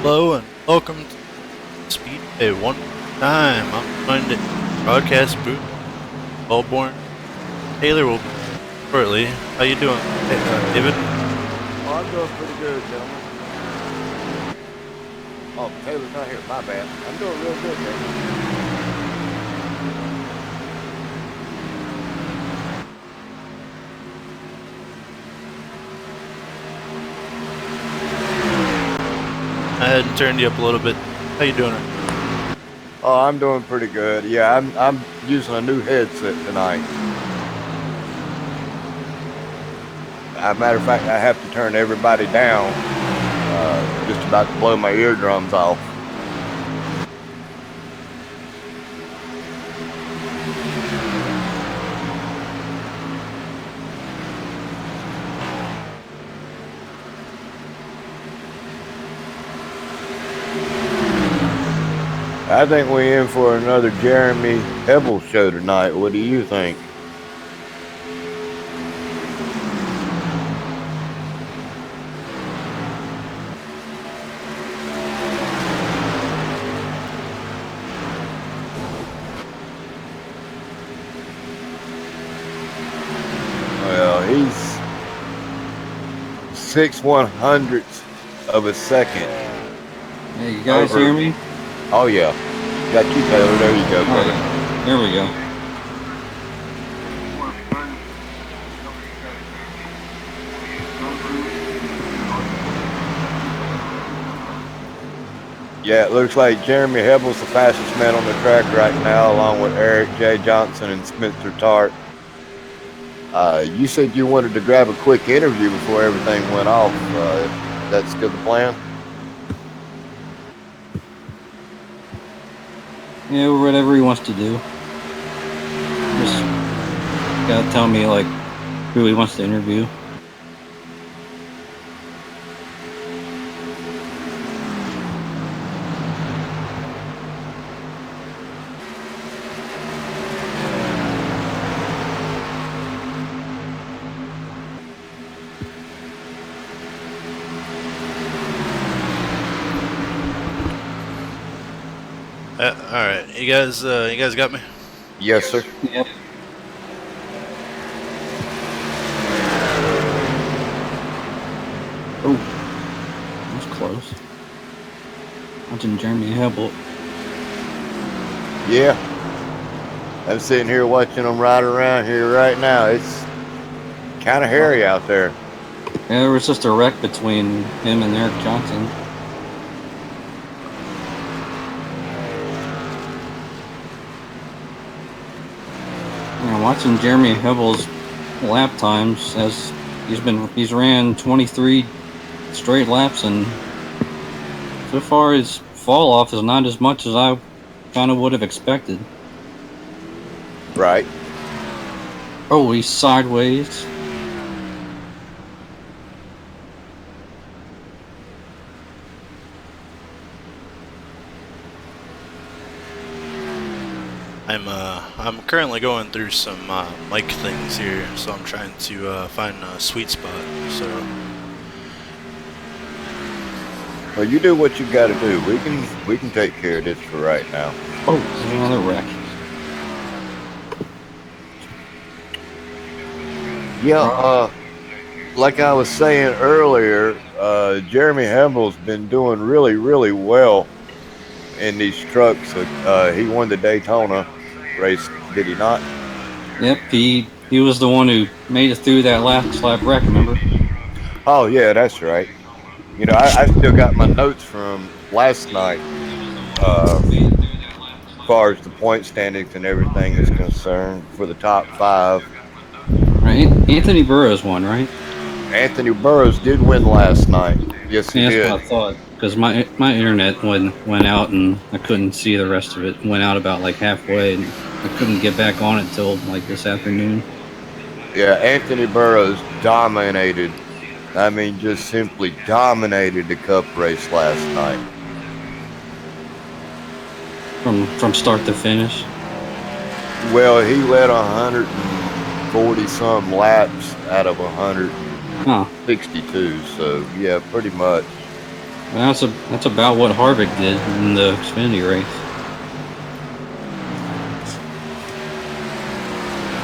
Hello and welcome to Speedway one more time. I'm joined at broadcast booth, Wellborn. Taylor will be shortly. How you doing, David? Oh, I'm doing pretty good, gentlemen. Oh, Taylor's not here. My bad. I'm doing real good, man. I had turned you up a little bit. How you doing? Oh, I'm doing pretty good. Yeah, I'm using a new headset tonight. As a matter of fact, I have to turn everybody down. Just about to blow my eardrums off. I think we're in for another Jeremy Hebel show tonight. What do you think? Well, he's 6/100ths of a second. Hey, you guys Over. hear me? Oh yeah, got you, Taylor. There you go, brother. Alright, there we go. Yeah, it looks like Jeremy Hebel's the fastest man on the track right now, along with Eric J. Johnson and Spencer Tart. You said you wanted to grab a quick interview before everything went off. That's still the plan? Yeah, whatever he wants to do. Just gotta tell me, like, who he wants to interview. All right, you guys got me. Yes, sir. Yep. Oh, that was close. Watching Jeremy Hebel. Yeah. I'm sitting here watching them ride around here right now. It's kind of hairy out there. Yeah, there was just a wreck between him and Eric Johnson. Watching Jeremy Hebel's lap times, as he's ran 23 straight laps, and so far his fall off is not as much as I kind of would have expected. Right. Oh, he's sideways. I'm currently going through some mic things here, so I'm trying to find a sweet spot. So Well, you do what you got to do. We can take care of this for right now. Oh, there's another wreck. Yeah. Like I was saying earlier, Jeremy Hebel's been doing really, really well in these trucks. He won the Daytona race, did he not? Yep, he was the one who made it through that last lap wreck, remember? Oh yeah, that's right. You know, I still got my notes from last night, as far as the point standings and everything is concerned for the top five. Right, Anthony Burroughs won, right? Anthony Burroughs did win last night. Yes, he Yeah, that's did. what I thought. Because my internet went out and I couldn't see the rest of it. Went out about like halfway, and I couldn't get back on it till like this afternoon. Yeah, Anthony Burroughs dominated. I mean, just simply dominated the Cup race last night. From start to finish. Well, he led 140 some laps out of 162. Huh. So yeah, pretty much. Well, that's about what Harvick did in the Xfinity race.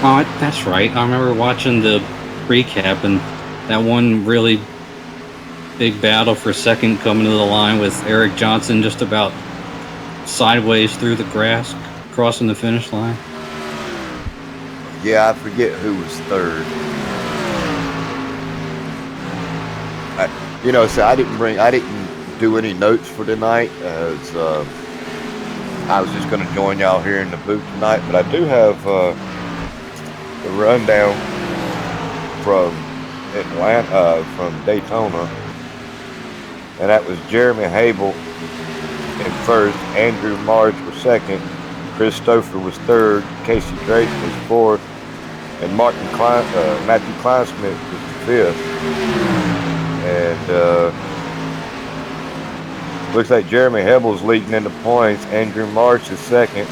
Oh, that's right. I remember watching the recap and that one really big battle for second coming to the line with Eric Johnson just about sideways through the grass, crossing the finish line. Yeah, I forget who was third. So I didn't do any notes for tonight as I was just going to join y'all here in the booth tonight. But I do have the rundown from Atlanta, from Daytona, and that was Jeremy Hable in first, Andrew Marsh was second, Christopher was third, Casey Drake was fourth, and Matthew Kleinsmith was fifth. And looks like Jeremy Hebel's leading into points. Andrew Marsh is second.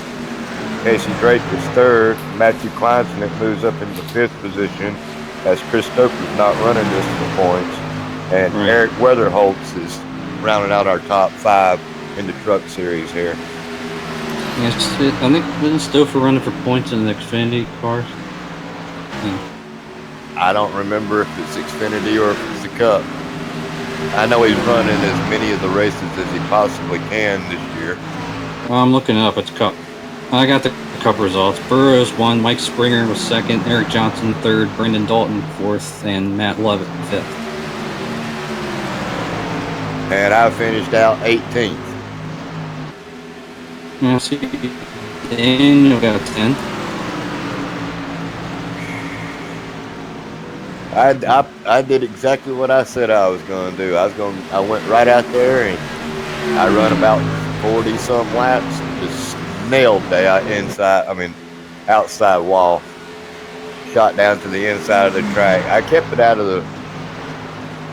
Casey Drake is third. Matthew Kleinsmith moves up into fifth position as Christopher's not running this for points. And Right. Eric Weatherholtz is rounding out our top five in the truck series here. Yes, I think wasn't Stouffer running for points in the Xfinity cars? I don't remember if it's Xfinity or if it's the Cup. I know he's running as many of the races as he possibly can this year. Well, I'm looking it up. It's Cup. I got the Cup results. Burrows won. Mike Springer was second. Eric Johnson third. Brendan Dalton fourth, and Matt Lovett fifth. And I finished out 18th. Yeah, see, Daniel got a 10. I did exactly what I said I was going to do. I went right out there and I run about 40 some laps and just nailed the outside wall. Shot down to the inside of the track. I kept it out of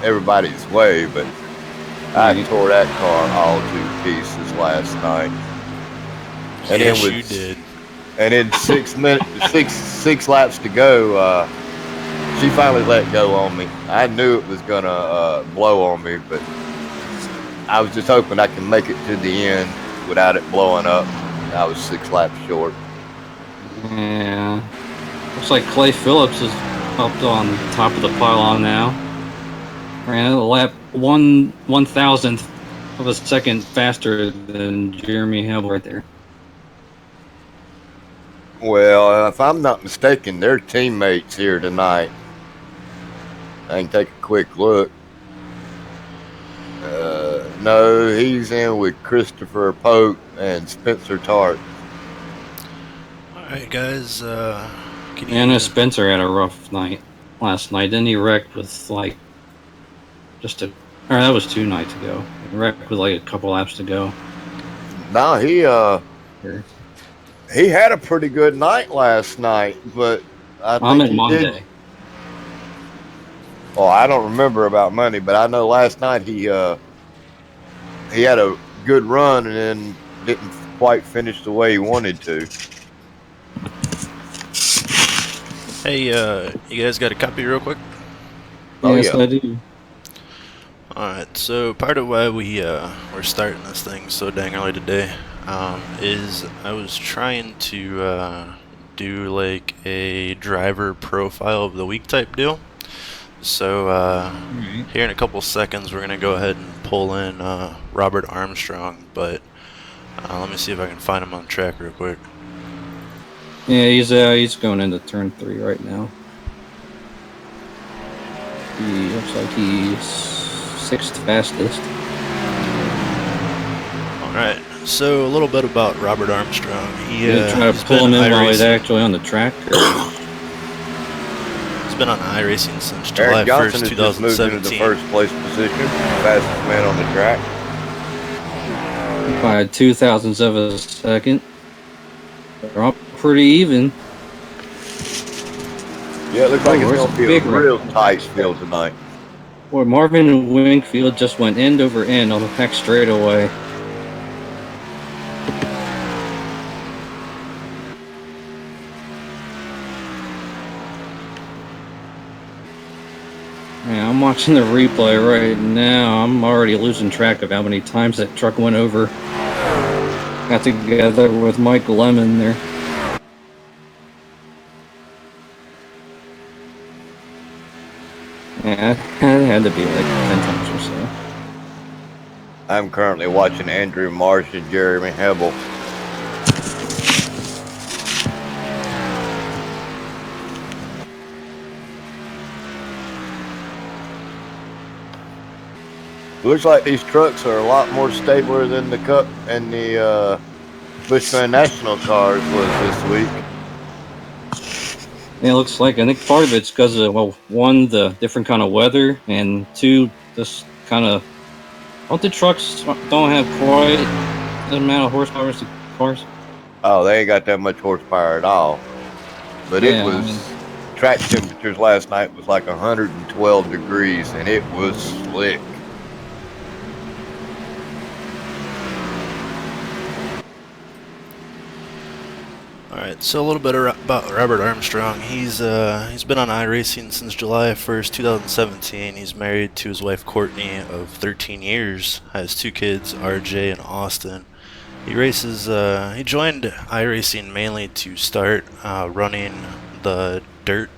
everybody's way, but I tore that car all to pieces last night. And yes, then you did. And in 6 minutes, six laps to go, she finally let go on me. I knew it was gonna blow on me, but I was just hoping I can make it to the end without it blowing up. I was 6 laps short. Yeah. Looks like Clay Phillips is up on top of the pylon now. Ran a lap 1/1000th of a second faster than Jeremy Hable right there. Well, if I'm not mistaken, they're teammates here tonight. I can take a quick look. No, he's in with Christopher Pope and Spencer Tart. Alright, guys. Anna Spencer had a rough night last night. Then he wrecked with like that was 2 nights ago. He wrecked with like a couple laps to go. No, he had a pretty good night last night, but I'm at Monday. Oh, I don't remember about Monday, but I know last night he had a good run and then didn't quite finish the way he wanted to. Hey, you guys got a copy real quick? Oh, Yes, yeah. I do. Alright, so part of why we're starting this thing so dang early today is I was trying to do like a driver profile of the week type deal. So here in a couple seconds we're gonna go ahead and pull in Robert Armstrong, but let me see if I can find him on track real quick. Yeah, he's going into turn 3 right now. He looks like he's 6th fastest. Alright, so a little bit about Robert Armstrong. You try to pull him in while he's actually on the track? He's been on iRacing since July Eric Johnson 1st, has just moved into the 2017. first place position, fastest man on the track. By 2,000ths of a second. They're all pretty even. Yeah, it looks like it's where's going to the be a big real one? tight field tonight. Boy, Marvin Wingfield just went end over end on the pack straightaway. Yeah, I'm watching the replay right now. I'm already losing track of how many times that truck went over. Got together with Mike Lemon there. Yeah, it had to be like 10 times or so. I'm currently watching Andrew Marsh and Jeremy Hebel. Looks like these trucks are a lot more stabler than the Cup and the Bushman National cars was this week. Yeah, it looks like, I think part of it's because of, well, one, the different kind of weather, and two, this kind of, the trucks don't have quite the amount of horsepower as the cars. Oh, they ain't got that much horsepower at all. But Yeah, it was, track temperatures last night was like 112 degrees, and it was slick. Alright, so a little bit about Robert Armstrong. He's been on iRacing since July 1st, 2017. He's married to his wife Courtney of 13 years, has 2 kids, RJ and Austin. He races, he joined iRacing mainly to start running the dirt,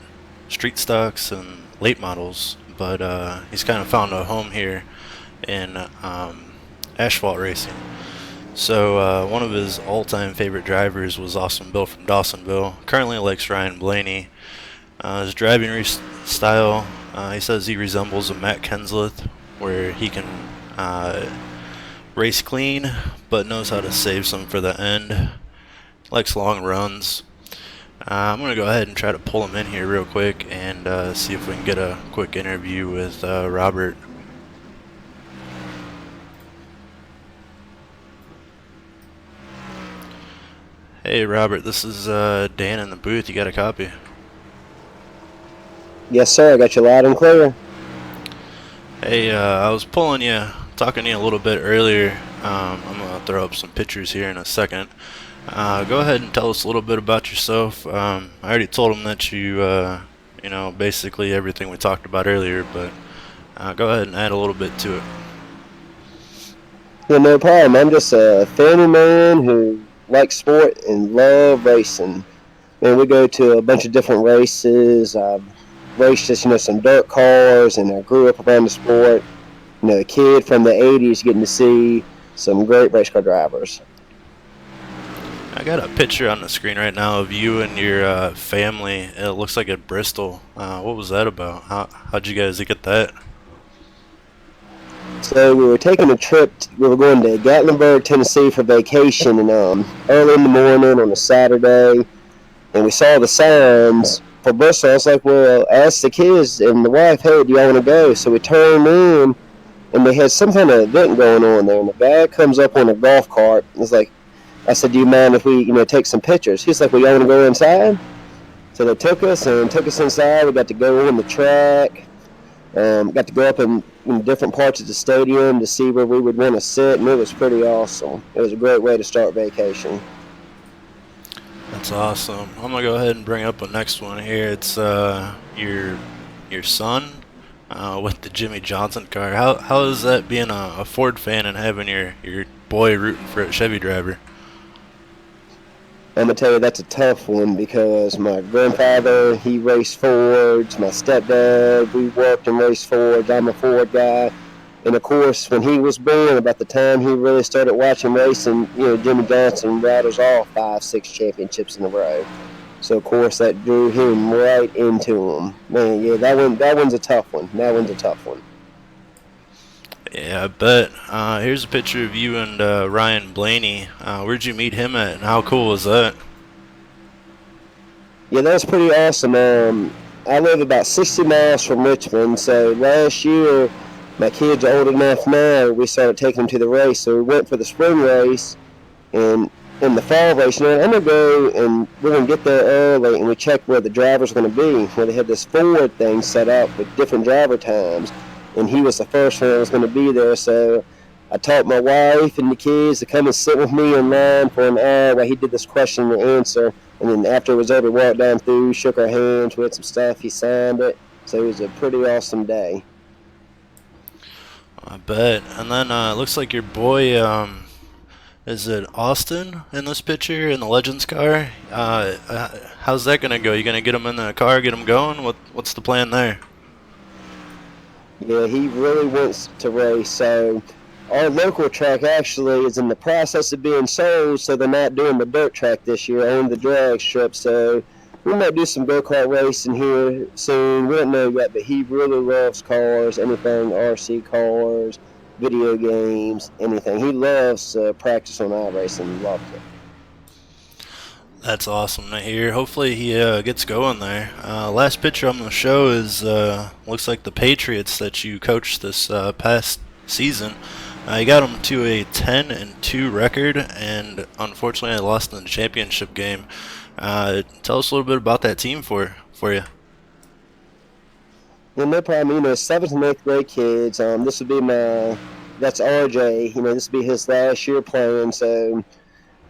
street stocks, and late models, but he's kind of found a home here in asphalt racing. So one of his all-time favorite drivers was Austin Bill from Dawsonville. Currently likes Ryan Blaney. His driving style, he says he resembles a Matt Kenseth, where he can race clean, but knows how to save some for the end. Likes long runs. I'm going to go ahead and try to pull him in here real quick and see if we can get a quick interview with Robert. Hey Robert, this is Dan in the booth. You got a copy? Yes, sir. I got you loud and clear. Hey, I was talking to you a little bit earlier. I'm going to throw up some pictures here in a second. Go ahead and tell us a little bit about yourself. I already told him that you know, basically everything we talked about earlier, but go ahead and add a little bit to it. Yeah, no problem. I'm just a family man who likes sport and love racing. And we go to a bunch of different races. I've raced just, some dirt cars, and I grew up around the sport. A kid from the 80s getting to see some great race car drivers. I got a picture on the screen right now of you and your family. It looks like at Bristol. What was that about? How'd you guys get that? So we were taking a trip. We were going to Gatlinburg, Tennessee for vacation, and early in the morning on a Saturday, and we saw the signs for Bristol. I was like, well, ask the kids and the wife, hey, do y'all want to go? So we turned in, and they had some kind of event going on there, and the guy comes up on a golf cart. It's like, I said, do you mind if we, take some pictures? He's like, well, y'all want to go inside? So they took us inside. We got to go on the track. Got to go up in different parts of the stadium to see where we would want to sit, and it was pretty awesome. It was a great way to start vacation. That's awesome. I'm gonna go ahead and bring up a next one here. It's your son with the Jimmy Johnson car. How is that being a Ford fan and having your boy rooting for a Chevy driver? I'm going to tell you that's a tough one because my grandfather, he raced Fords. My stepdad, we worked and raced Fords. I'm a Ford guy. And, of course, when he was born, about the time he really started watching racing, Jimmy Johnson rattles off 5-6 championships in a row. So, of course, that drew him right into him. Man, yeah, that one's a tough one. Yeah, I bet. Here's a picture of you and Ryan Blaney. Where'd you meet him at, and how cool was that? Yeah, that was pretty awesome. I live about 60 miles from Richmond, so last year, my kids are old enough now, we started taking them to the race. So we went for the spring race, and in the fall race, I'm going to go, and we're going to get there early, and we checked where the drivers were going to be, where they had this Ford thing set up with different driver times. And he was the first one that was going to be there, so I taught my wife and the kids to come and sit with me in line for an hour while he did this question and answer. And then after it was over, we walked down through, shook our hands, we had some stuff, he signed it. So it was a pretty awesome day. I bet. And then it looks like your boy, is it Austin in this picture in the Legends car? How's that gonna go? You gonna get him in the car, get him going? What's the plan there? Yeah, he really wants to race. So our local track actually is in the process of being sold, so they're not doing the dirt track this year, only the drag strip. So we might do some go-kart racing here soon. We don't know yet, but he really loves cars, anything RC cars, video games, anything. He loves practice on iRacing. Loves it. That's awesome to hear. Hopefully he gets going there. Last picture on the show is looks like the Patriots that you coached this past season. You got them to a 10-2 record, and unfortunately, I lost in the championship game. Tell us a little bit about that team for you. Yeah, no problem. 7th and 8th grade kids. This would be that's RJ. This would be his last year playing. So,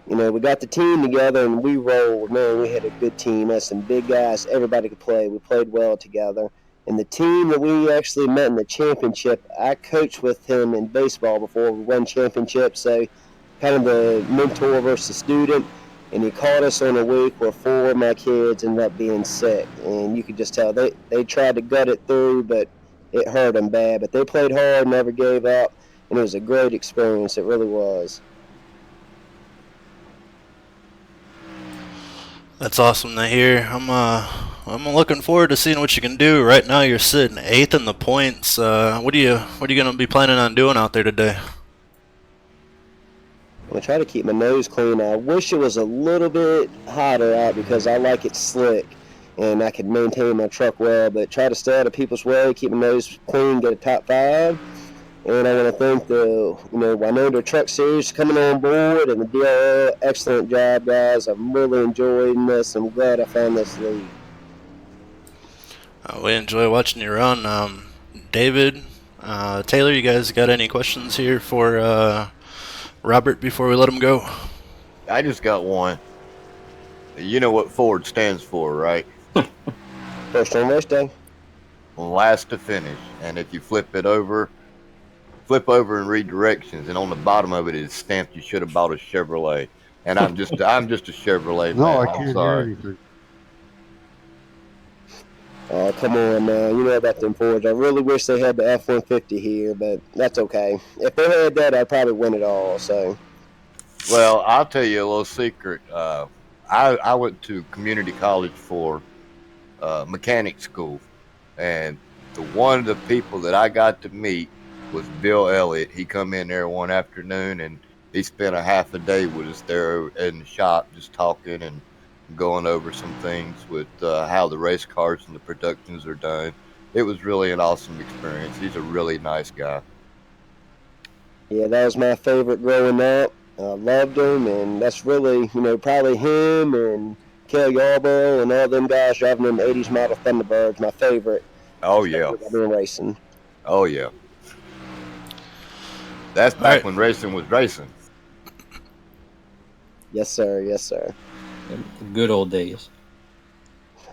we got the team together and we rolled. Man, we had a good team. Had some big guys. Everybody could play. We played well together. And the team that we actually met in the championship, I coached with him in baseball before we won championships. So, kind of the mentor versus student. And he caught us on a week where 4 of my kids ended up being sick. And you could just tell they tried to gut it through, but it hurt them bad. But they played hard, never gave up. And it was a great experience. It really was. That's awesome to hear. I'm looking forward to seeing what you can do. Right now, you're sitting 8th in the points. What are you gonna be planning on doing out there today? I'm going to try to keep my nose clean. I wish it was a little bit hotter out because I like it slick and I could maintain my truck well, but try to stay out of people's way, keep my nose clean, get a top 5. And I want to thank the Winona Truck Series coming on board and the DRL. Excellent job, guys. I'm really enjoying this. I'm glad I found this lead. We enjoy watching you run. David, Taylor, you guys got any questions here for Robert before we let him go? I just got one. You know what Ford stands for, right? First on race day. Last to finish. And if you flip over and read directions, and on the bottom of it is stamped, you should have bought a Chevrolet. And I'm just a Chevrolet man. No, I I'm can't hear sorry. anything. Oh, come on, man. You know about them Fords. I really wish they had the F-150 here, but that's okay. If they had that, I'd probably win it all. So, Well, I'll tell you a little secret. I went to community college for mechanic school, and one of the people that I got to meet was Bill Elliott. He come in there one afternoon, and he spent a half a day with us there in the shop just talking and going over some things with how the race cars and the productions are done. It was really an awesome experience. He's a really nice guy. yeah, that was my favorite growing up. I loved him, and that's really, probably him and Kel Yarborough and all them guys driving them 80s model Thunderbirds, my favorite. Oh, yeah. I've been racing. Oh, yeah. That's back when racing was racing. Yes, sir. Yes, sir. The good old days.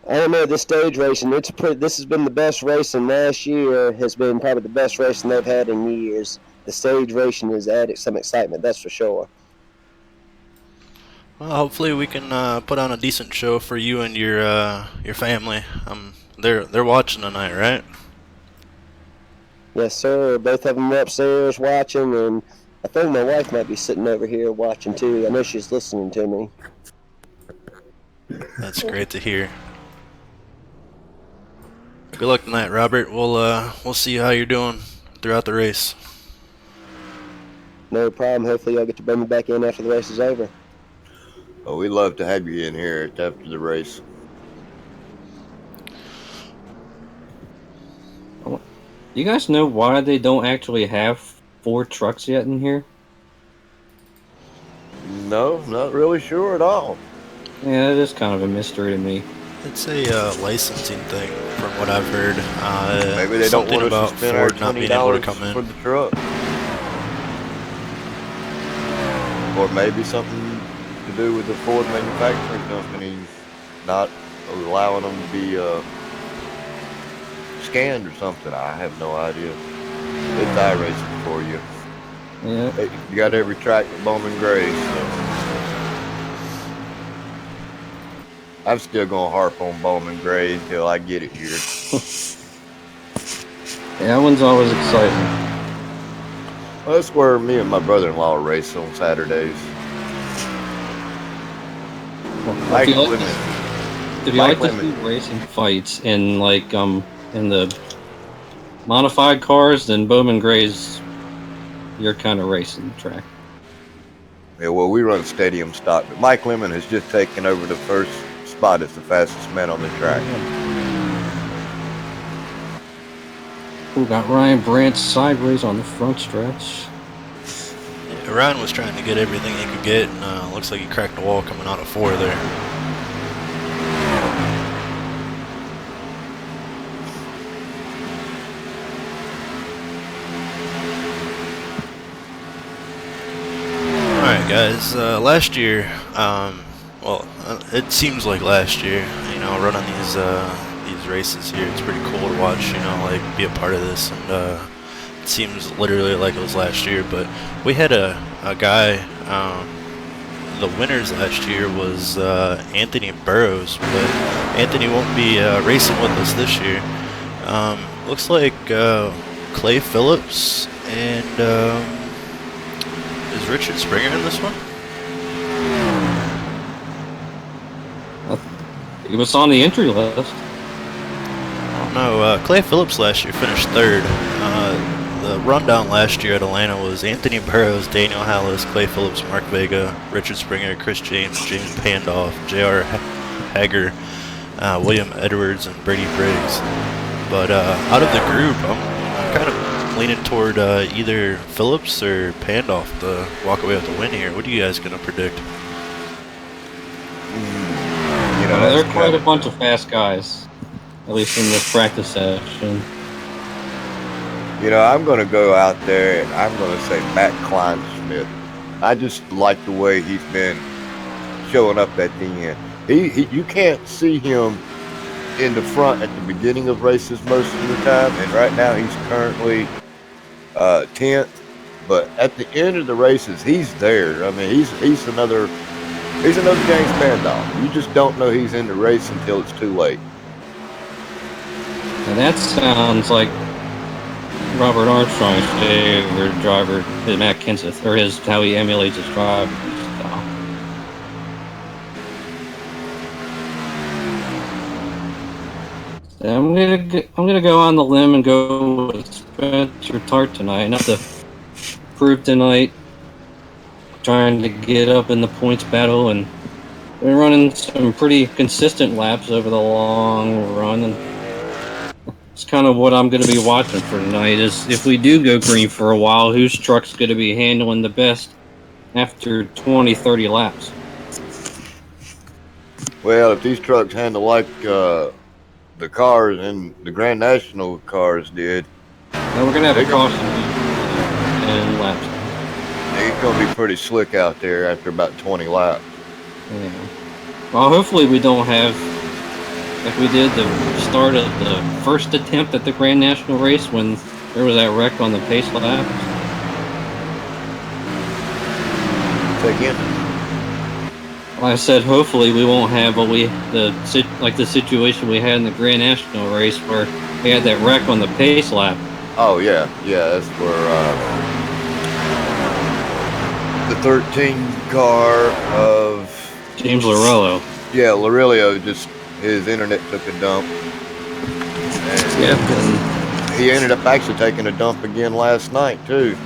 I don't know, this stage racing, this has been the best racing. Last year has been probably the best racing they've had in years. The stage racing has added some excitement, that's for sure. Well, hopefully we can put on a decent show for you and your family. They're watching tonight, right? Yes, sir. Both of them are upstairs watching, and I think my wife might be sitting over here watching too. I know she's listening to me. That's great to hear. Good luck tonight, Robert. We'll see how you're doing throughout the race. No problem. Hopefully y'all get to bring me back in after the race is over. Oh, we'd love to have you in here after the race. You guys know why they don't actually have 4 trucks yet in here? No, not really sure at all. Yeah, it is kind of a mystery to me. It's a licensing thing, from what I've heard. Maybe they don't want us to spend our Ford not being able to $20 come in. for the truck. Or maybe something to do with the Ford manufacturing company not allowing them to be scanned or something. I have no idea. It's iRacing for you. Yeah. You got every track but Bowman Gray, so I'm still gonna harp on Bowman Gray until I get it here. Yeah, that one's always exciting. Well, that's where me and my brother-in-law race on Saturdays. If you like Mike to see racing fights in like in the modified cars, then Bowman Gray's your kind of racing track. Yeah, well, we run stadium stock, but Mike Lemon has just taken over the first spot as the fastest man on the track. We got Ryan Brandt sideways on the front stretch. Yeah, Ryan was trying to get everything he could get, and looks like he cracked the wall coming out of 4 there. Alright guys, last year, it seems like last year, you know, running these races here, it's pretty cool to watch, you know, like, be a part of this, and it seems literally like it was last year, but we had a guy, the winners last year was Anthony Burrows, but Anthony won't be racing with us this year. Looks like Clay Phillips and is Richard Springer in this one? He was on the entry list. No, Clay Phillips last year finished 3rd. The rundown last year at Atlanta was Anthony Burrows, Daniel Hallis, Clay Phillips, Mark Vega, Richard Springer, Chris James, James Pandoff, J.R. Hager, William Edwards, and Brady Briggs. But out of the group, I'm kind of leaning toward either Phillips or Pandoff to walk away with the win here. What are you guys going to predict? You know, there are quite a bunch of fast guys, at least in this practice session. You know, I'm going to go out there and I'm going to say Matt Kleinsmith. I just like the way he's been showing up at the end. You can't see him in the front at the beginning of races most of the time, and right now he's currently 10th. But at the end of the races, he's there. I mean, he's another James Pandoff. You just don't know he's in the race until it's too late. And that sounds like Robert Armstrong's favorite driver, Matt Kenseth, or how he emulates his driving style. So I'm gonna go on the limb and go with Spencer Tart tonight. Not to prove tonight, trying to get up in the points battle, and been running some pretty consistent laps over the long run, and it's kind of what I'm going to be watching for tonight. Is if we do go green for a while, whose truck's going to be handling the best after 20-30 laps? Well, if these trucks handle like the cars and the Grand National cars did, Now we're going to have a caution and laps. it's going to be pretty slick out there after about 20 laps. Yeah. Well, hopefully we don't have, like we did the start of the first attempt at the Grand National race when there was that wreck on the pace lap. Say again? Like I said, hopefully we won't have the situation we had in the Grand National race where we had that wreck on the pace lap. Oh, yeah. Yeah, that's where the 13 car of James Larillo. Yeah, Larillo his internet took a dump. And Yeah. he ended up actually taking a dump again last night, too.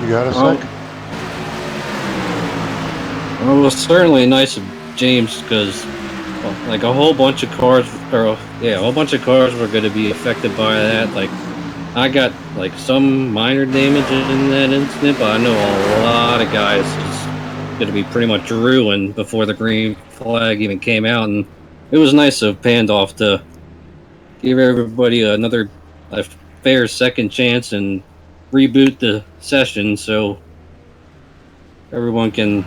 You got a second? Well, it was certainly nice of James because, like, a whole bunch of cars were going to be affected by that. Like, I got like some minor damage in that incident, but I know a lot of guys is going to be pretty much ruined before the green flag even came out, and it was nice of Pandoff to give everybody a fair second chance and reboot the session so everyone can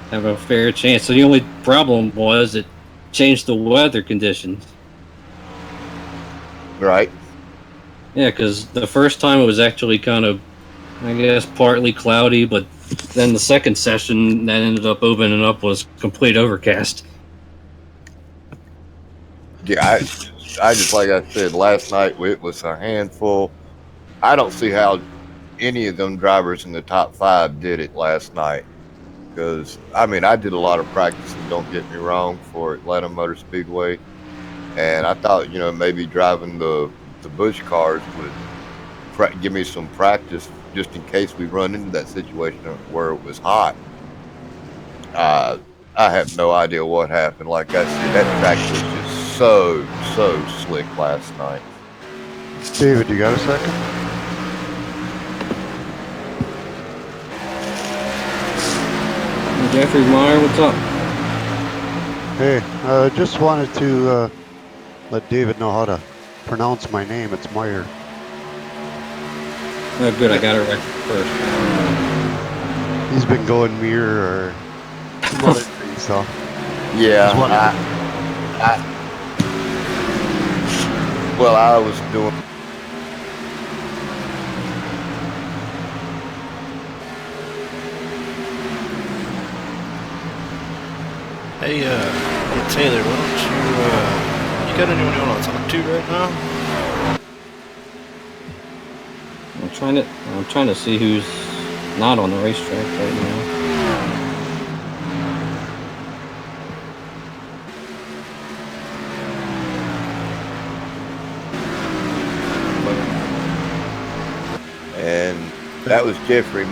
have a fair chance. So the only problem was it changed the weather conditions. Right. Yeah, because the first time it was actually kind of, I guess, partly cloudy, but then the second session that ended up opening up was complete overcast. Yeah, I just like I said last night, it was a handful. I don't see how any of them drivers in the top 5 did it last night. Because I mean, I did a lot of practicing. Don't get me wrong, for Atlanta Motor Speedway, and I thought maybe driving the Bush cars would give me some practice just in case we run into that situation where it was hot. Uh, I have no idea what happened. Like I said, that track was just so slick last night. David, you got a second? Jeffrey Meyer, what's up? Hey, just wanted to let David know how to pronounce my name. It's Meyer. Oh, good, I got it right first. He's been going Mir or some other things, so. Yeah, Just wanted well, I was doing. Hey, Taylor, why don't you got anyone you want to talk to right now? I'm trying to see who's not on the racetrack right now. And that was Jeffrey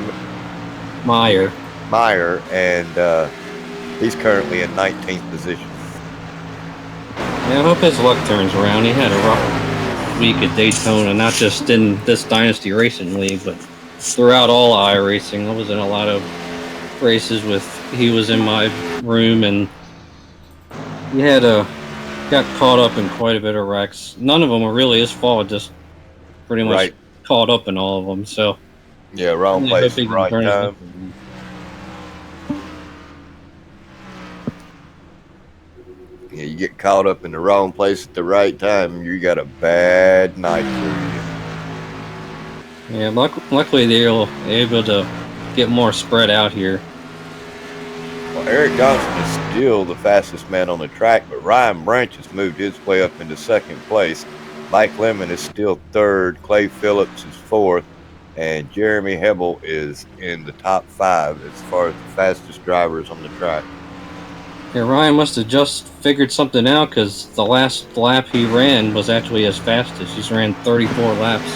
Meyer. and he's currently in 19th position. Yeah, I hope his luck turns around. He had a rough week at Daytona, not just in this Dynasty Racing League, but throughout all iRacing. I was in a lot of races he was in my room, and he got caught up in quite a bit of wrecks. None of them were really his fault, just pretty much caught up in all of them. So yeah, wrong place, right time. Yeah, you get caught up in the wrong place at the right time, you got a bad night for you. Yeah, luckily they're able to get more spread out here. Well, Eric Johnson is still the fastest man on the track, but Ryan Branch has moved his way up into second place. Mike Lemon is still third. Clay Phillips is fourth. And Jeremy Hebel is in the top 5 as far as the fastest drivers on the track. Yeah, Ryan must have just figured something out, because the last lap he ran was actually his fastest. He's ran 34 laps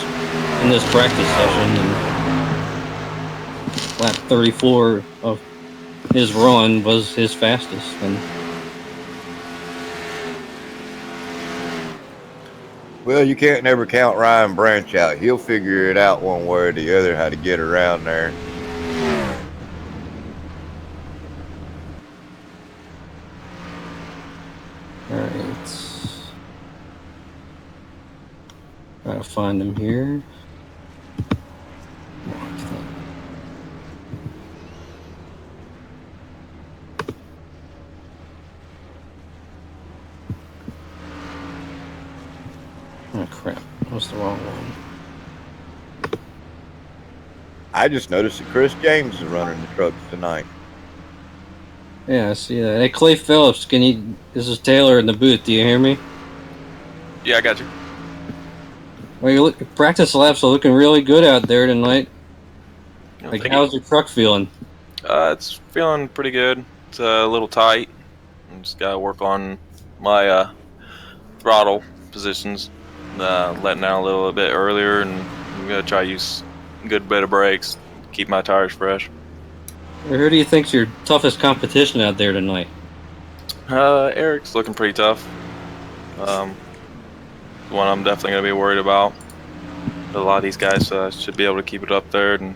in this practice session, and lap 34 of his run was his fastest. And well, you can't never count Ryan Branch out. He'll figure it out one way or the other how to get around there. Alright. Gotta find him here. Oh crap, that was the wrong one. I just noticed that Chris James is running the trucks tonight. Yeah, I see that. Hey, Clay Phillips, this is Taylor in the booth. Do you hear me? Yeah, I got you. Well, practice laps are looking really good out there tonight. Oh, Like, how's your truck feeling? It's feeling pretty good. It's a little tight. I just gotta work on my throttle positions, letting out a little bit earlier, and I'm gonna try to use a good bit of brakes, keep my tires fresh. Who do you think's your toughest competition out there tonight? Eric's looking pretty tough. One I'm definitely gonna be worried about. A lot of these guys should be able to keep it up there, and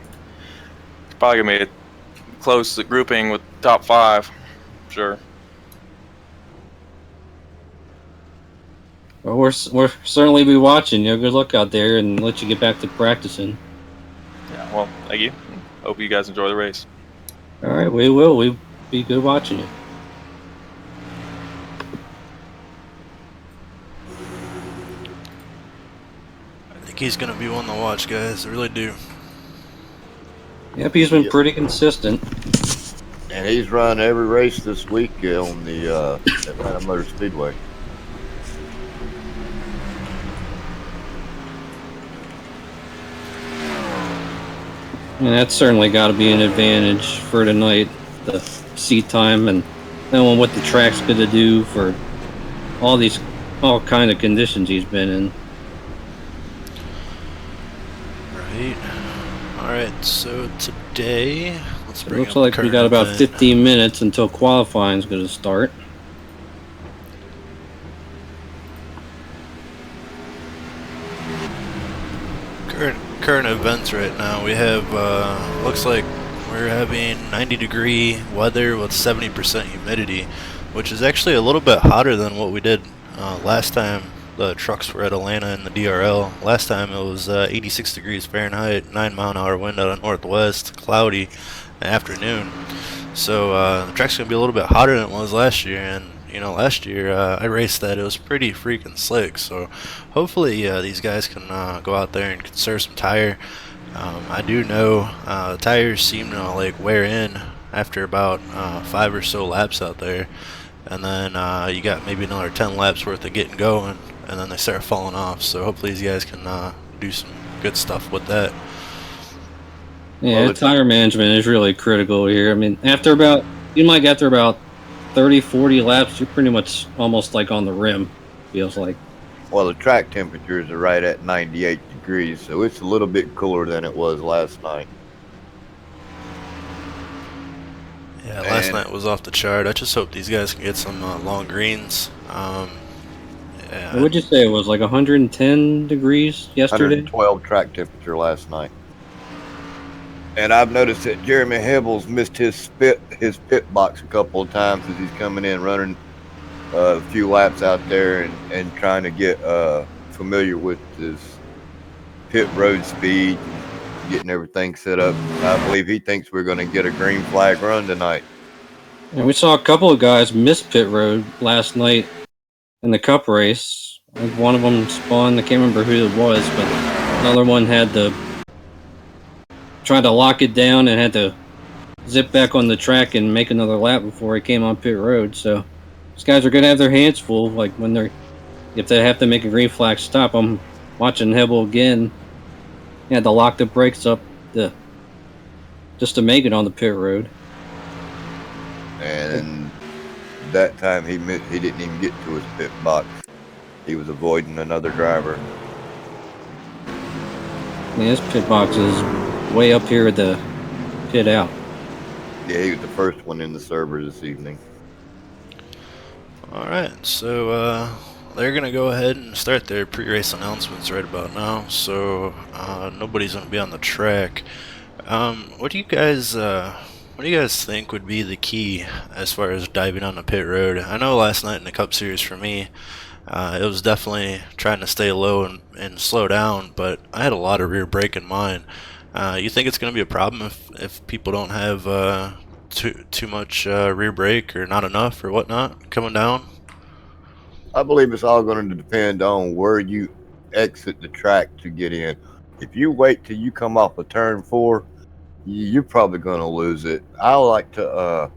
it's probably gonna be a close grouping with top 5, sure. Well, we're certainly be watching. Good luck out there, and let you get back to practicing. Yeah, well, thank you. Hope you guys enjoy the race. All right, we will. We'll be good watching you. I think he's going to be one to watch, guys. I really do. Yep, he's been pretty consistent. And he's run every race this week on the Atlanta Motor Speedway. And that's certainly got to be an advantage for tonight, the seat time and knowing what the track's going to do for all kind of conditions he's been in. Right. All right. So today, let's It bring looks up the like we current got about event. 15 minutes until qualifying is going to start. Current events right now. We have looks like we're having 90-degree weather with 70% humidity, which is actually a little bit hotter than what we did last time the trucks were at Atlanta in the DRL. Last time it was 86 degrees Fahrenheit, 9-mile-an-hour wind out of northwest, cloudy afternoon. So the track's gonna be a little bit hotter than it was last year, and you know, last year I raced that. It was pretty freaking slick. So hopefully these guys can go out there and conserve some tire. I do know the tires seem to like wear in after about 5 or so laps out there, and then you got maybe another 10 laps worth of getting going, and then they start falling off. So hopefully these guys can do some good stuff with that. Yeah, tire management is really critical here. I mean, after about 30, 40 laps, you're pretty much almost like on the rim, feels like. Well, the track temperatures are right at 98 degrees, so it's a little bit cooler than it was last night. Yeah, last night was off the chart. I just hope these guys can get some long greens. Yeah. What'd you say it was, like 110 degrees yesterday? 112 track temperature last night. And I've noticed that Jeremy Hebbles missed his pit box a couple of times as he's coming in running a few laps out there and trying to get familiar with his pit road speed, getting everything set up. I believe he thinks we're going to get a green flag run tonight. And we saw a couple of guys miss pit road last night in the Cup race. I think one of them spun. I can't remember who it was, but another one had to try to lock it down and had to zip back on the track and make another lap before he came on pit road. So these guys are going to have their hands full. Like if they have to make a green flag stop. I'm watching Hebel again. He had to lock the brakes up just to make it on the pit road. And that time he didn't even get to his pit box. He was avoiding another driver. Yeah, his pit box is way up here at the pit out. Yeah, he was the first one in the server this evening. Alright, so they're going to go ahead and start their pre-race announcements right about now. So nobody's going to be on the track. What do you guys think would be the key as far as diving on the pit road? I know last night in the Cup Series for me, it was definitely trying to stay low and slow down, but I had a lot of rear brake in mind. You think it's going to be a problem if people don't have too much rear brake or not enough or whatnot coming down? I believe it's all going to depend on where you exit the track to get in. If you wait till you come off of turn 4, you're probably going to lose it. I like to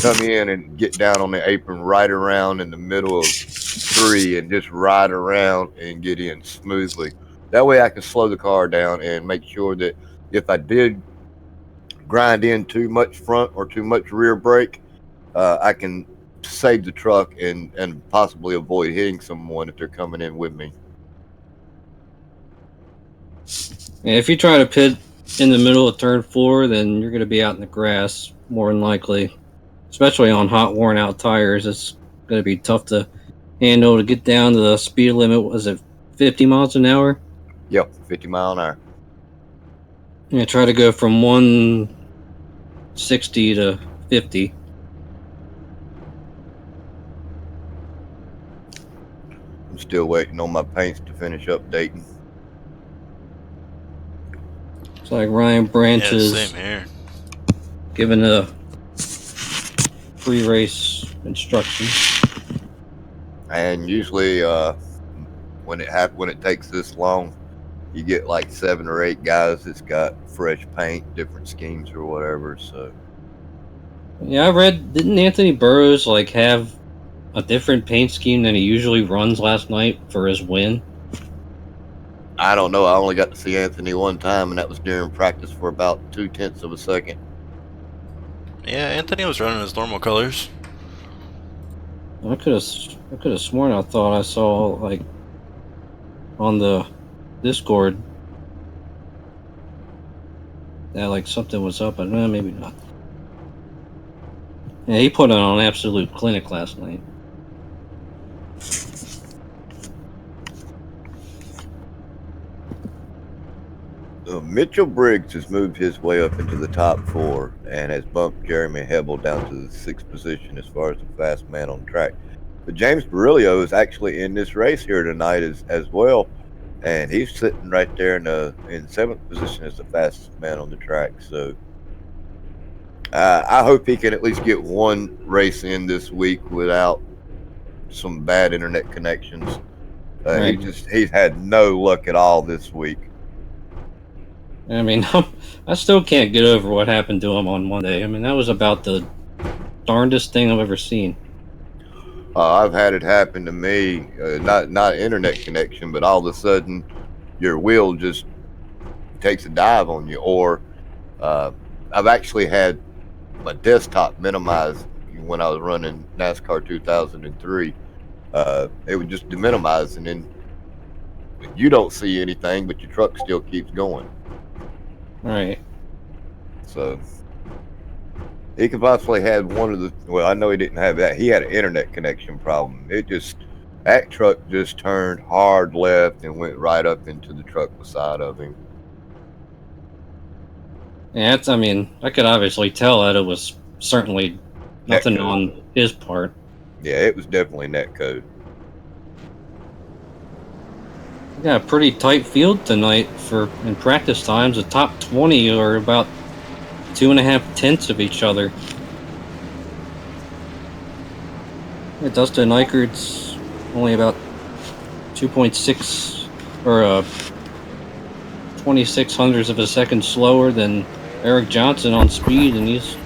come in and get down on the apron right around in the middle of 3 and just ride around and get in smoothly. That way I can slow the car down and make sure that if I did grind in too much front or too much rear brake, I can save the truck and possibly avoid hitting someone if they're coming in with me. Yeah, if you try to pit in the middle of turn 4, then you're going to be out in the grass more than likely, especially on hot worn out tires. It's going to be tough to handle to get down to the speed limit. Was it 50 miles an hour? Yep, 50 mile an hour. Yeah, try to go from 160 to 50. I'm still waiting on my paints to finish updating. It's like Ryan Branch is same here. giving a pre-race instruction. And usually when it takes this long, you get like 7 or 8 guys that's got fresh paint, different schemes or whatever. So Yeah, I read. Didn't Anthony Burroughs like have a different paint scheme than he usually runs last night for his win? I don't know. I only got to see Anthony one time, and that was during practice for about 0.2 of a second. Yeah, Anthony was running his normal colors. I could have sworn I thought I saw like on the Discord that like something was up, but maybe not. Yeah, he put on an absolute clinic last night. Mitchell Briggs has moved his way up into the top 4 and has bumped Jeremy Hebel down to the 6th position as far as the fast man on track. But James Barilio is actually in this race here tonight as well, and he's sitting right there in 7th position as the fastest man on the track. So I hope he can at least get one race in this week without some bad internet connections. Right. He's had no luck at all this week. I mean, I still can't get over what happened to him on Monday. I mean, that was about the darndest thing I've ever seen. I've had it happen to me, not internet connection, but all of a sudden your wheel just takes a dive on you. Or I've actually had my desktop minimized when I was running NASCAR 2003. It would just deminimize, and then you don't see anything, but your truck still keeps going. Right. So he could possibly had one of the. Well, I know he didn't have that. He had an internet connection problem. That truck just turned hard left and went right up into the truck beside of him. Yeah, I mean, I could obviously tell that it was certainly nothing on his part. Yeah, it was definitely net code. We got a pretty tight field tonight in practice times. The top 20 are about 2.5 tenths of each other. Yeah, Dustin Eichert's only about 2.6 or 26 hundredths of a second slower than Eric Johnson on speed, and he's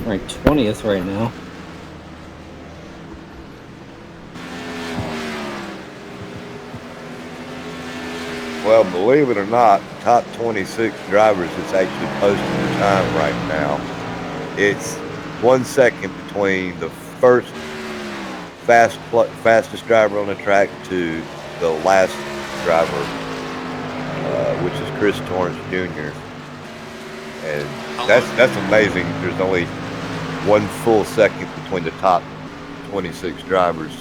ranked 20th right now. Well, believe it or not, the top 26 drivers that's actually posting the time right now, it's 1 second between the first fastest driver on the track to the last driver, which is Chris Torrance Jr. And that's amazing. There's only 1 full second between the top 26 drivers.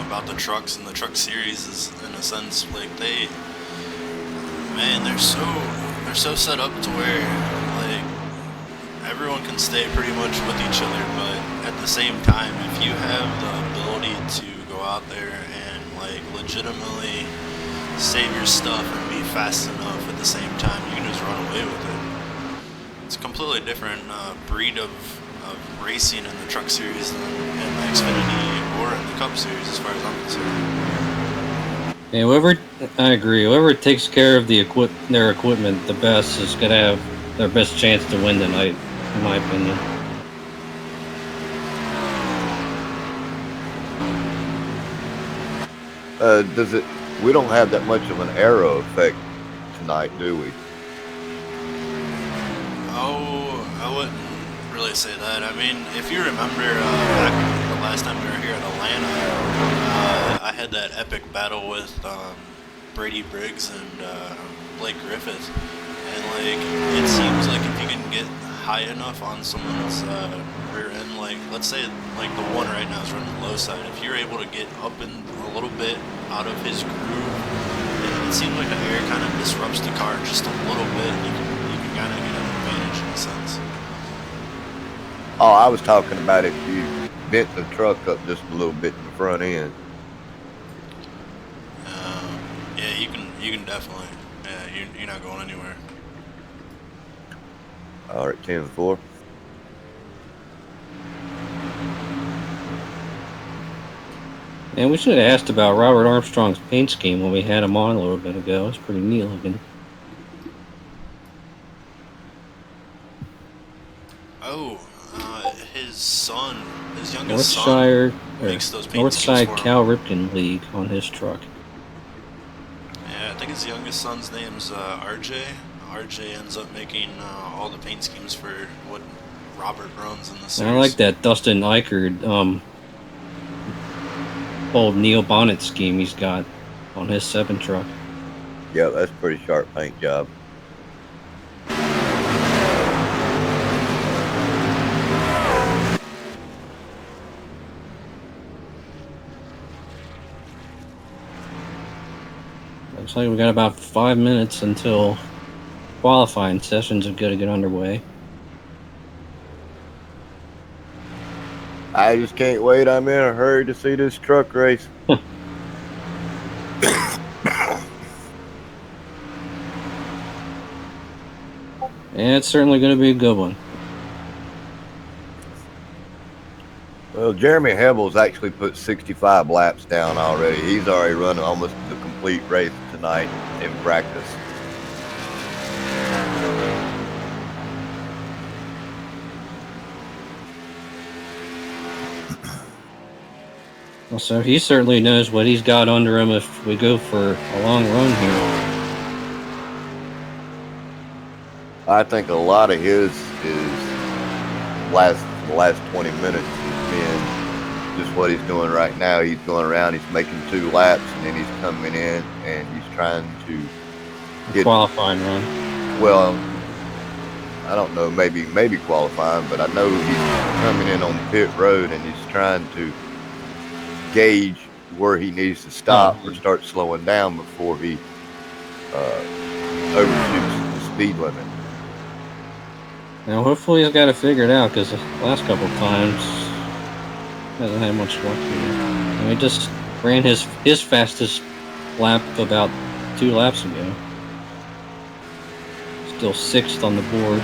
About the trucks and the truck series is, in a sense, like they're so set up to where like everyone can stay pretty much with each other, but at the same time, if you have the ability to go out there and like legitimately save your stuff and be fast enough at the same time, you can just run away with it. It's a completely different breed of racing in the truck series than in the Xfinity or in the Cup series, as far as I'm concerned. Yeah, I agree. Whoever takes care of their equipment the best is going to have their best chance to win tonight, in my opinion. We don't have that much of an aero effect tonight, do we? Oh, I wouldn't really say that. I mean, if you remember back the last time we were here in Atlanta, I had that epic battle with Brady Briggs and Blake Griffith, and like it seems like if you can get high enough on someone's rear end, like let's say like the one right now is running the low side, if you're able to get up in a little bit out of his groove, it seems like the air kind of disrupts the car just a little bit. You can kind of get an advantage in a sense. Oh, I was talking about if you bent the truck up just a little bit in the front end. Yeah, you can definitely. Yeah, you're not going anywhere. All right, 10-4. And we should have asked about Robert Armstrong's paint scheme when we had him on a little bit ago. It's pretty neat looking. Oh, his son, his youngest Northshire, son, makes those paint schemes Northside for him. Cal Ripken League on his truck. Yeah, I think his youngest son's name's RJ. RJ ends up making all the paint schemes for what Robert runs in the series. And I like that Dustin Eichard old Neil Bonnet scheme he's got on his 7 truck. Yeah, that's a pretty sharp paint job. Looks like we got about 5 minutes until qualifying sessions are going to get underway. I just can't wait. I'm in a hurry to see this truck race. And it's certainly going to be a good one. Well, Jeremy Hebel's actually put 65 laps down already. He's already run almost the complete race tonight in practice. Well, so he certainly knows what he's got under him if we go for a long run here. I think a lot of his is the last 20 minutes has been just what he's doing right now. He's going around, he's making 2 laps, and then he's coming in and he's trying to get Qualifying run. Well, I don't know, maybe qualifying, but I know he's coming in on pit road and he's trying to gauge where he needs to stop or start slowing down before he overshoots the speed limit. Now, hopefully he's got it figured out, because the last couple times hasn't had much luck here. And he just ran his fastest lap about 2 laps ago. Still 6th on the board.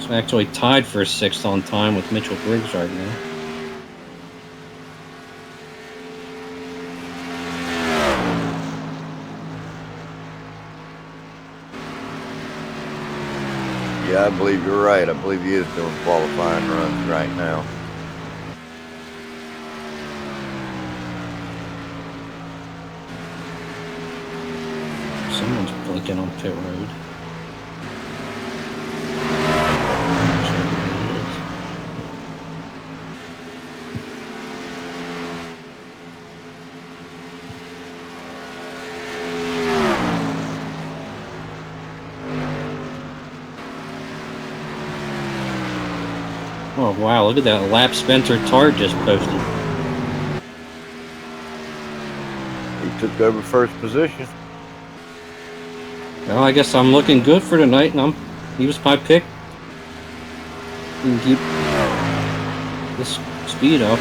So actually tied for 6th on time with Mitchell Briggs right now. Yeah, I believe you're right. I believe he is doing qualifying runs right now. Someone's blinking on pit road. Oh wow, look at that lap Spencer Tart just posted. He took over first position. Well, I guess I'm looking good for tonight, and he was my pick. We can keep this speed up.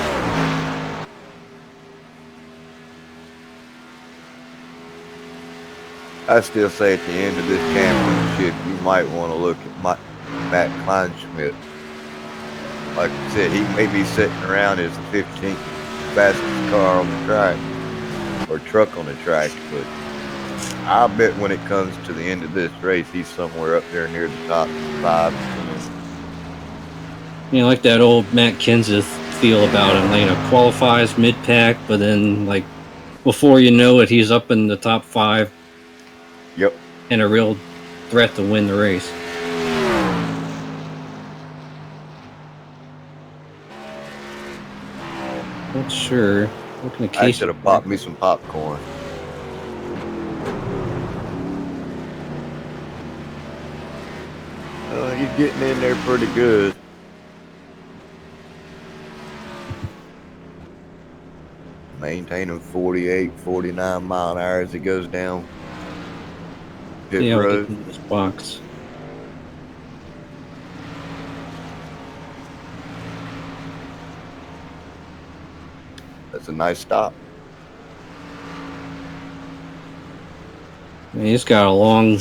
I still say at the end of this championship, you might want to look at Matt Kleinschmidt. Like I said, he may be sitting around as the 15th fastest car on the track, or truck on the track, but I bet when it comes to the end of this race, he's somewhere up there near the top 5. You know, like that old Matt Kenseth feel about him. You know, qualifies mid-pack, but then, like, before you know it, he's up in the top 5. Yep. And a real threat to win the race. Not sure. Looking at I should have popped me some popcorn. He's getting in there pretty good. Maintaining 48, 49 mile an hour as he goes down pit road. This box. That's a nice stop. He's got a long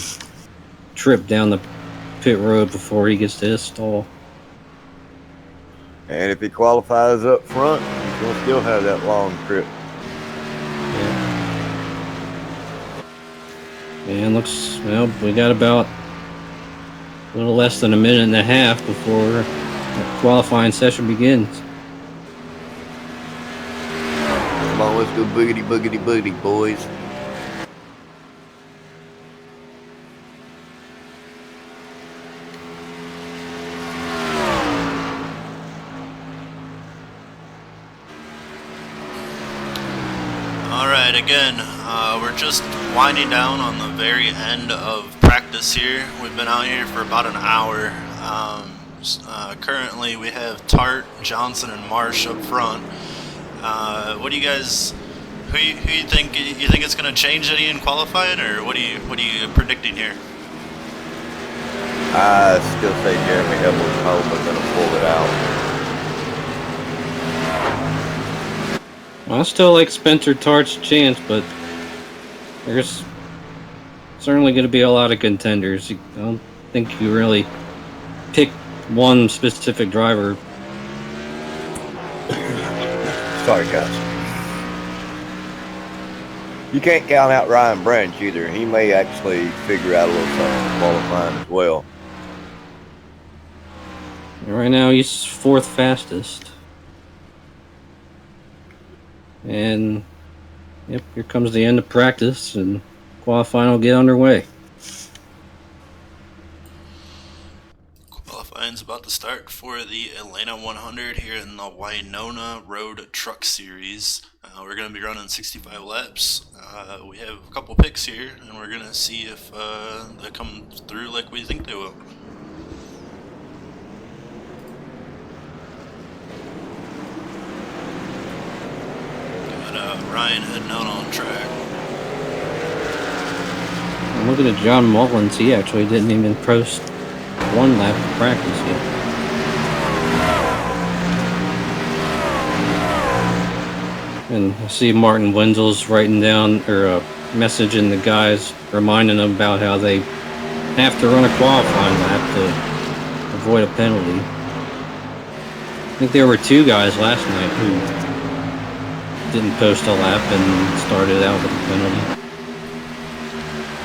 trip down the pit road before he gets to his stall. And if he qualifies up front, he's going to still have that long trip. And looks, well, we got about a little less than a minute and a half before the qualifying session begins. Come on, let's go boogity, boogity, boogity, boys. Alright, again, we're just winding down on the very end of practice here. We've been out here for about an hour. Currently we have Tart, Johnson, and Marsh up front. What do you guys, who you think? You think it's going to change any in qualifying, or what are you predicting here? I still say Jeremy Hebel's probably going to pull it out. I still like Spencer Tart's chance, but there's certainly going to be a lot of contenders. I don't think you really pick one specific driver. Sorry, guys. You can't count out Ryan Branch either. He may actually figure out a little something in qualifying as well. Right now, he's fourth fastest. And, yep, here comes the end of practice, and qualifying will get underway. Qualifying's about to start for the Atlanta 100 here in the Winona Road Truck Series. We're going to be running 65 laps. We have a couple picks here, and we're going to see if they come through like we think they will. Ryan heading out on track. I'm looking at John Mullins. He actually didn't even post one lap of practice yet. And I see Martin Wenzel's writing down, or messaging the guys, reminding them about how they have to run a qualifying lap to avoid a penalty. I think there were two guys last night who didn't post a lap and started out with a penalty.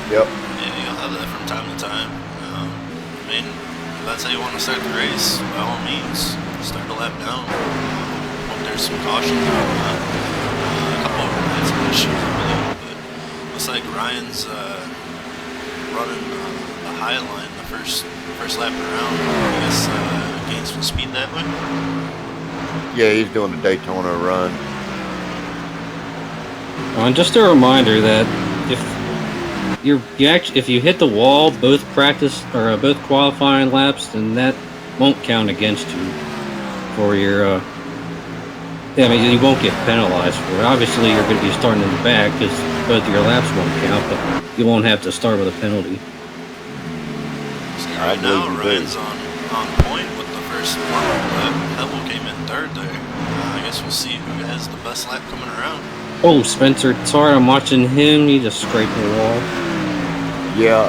Yep. Yeah, you'll have that from time to time. I mean, if that's how you want to start the race, by all means, start a lap down. Hope there's some caution on that. A couple of them had some issues, I believe, but looks like Ryan's running the high line the first lap around. I guess gain some speed that way. Yeah, he's doing the Daytona run. And just a reminder that if you hit the wall both practice or both qualifying laps, then that won't count against you for your. I mean, you won't get penalized for it. Obviously, you're going to be starting in the back because both your laps won't count, but you won't have to start with a penalty. So right now, Ryan's on point with the first lap. Hebel came in third there. I guess we'll see who has the best lap coming around. Oh, Spencer Tart, I'm watching him. He just scraped the wall. Yeah,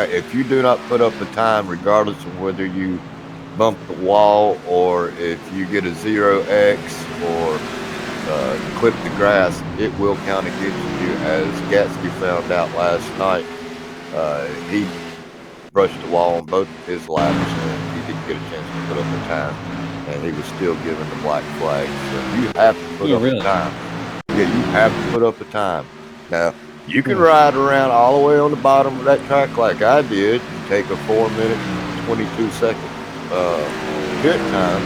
if you do not put up a time, regardless of whether you bump the wall or if you get a 0x or clip the grass, it will count against you. As Gatsby found out last night, he brushed the wall on both of his laps and he didn't get a chance to put up a time. And he was still given the black flag. So you have to put up a time. Yeah, you have to put up a time. Now, you can ride around all the way on the bottom of that track like I did and take a 4-minute, 22-second pit time.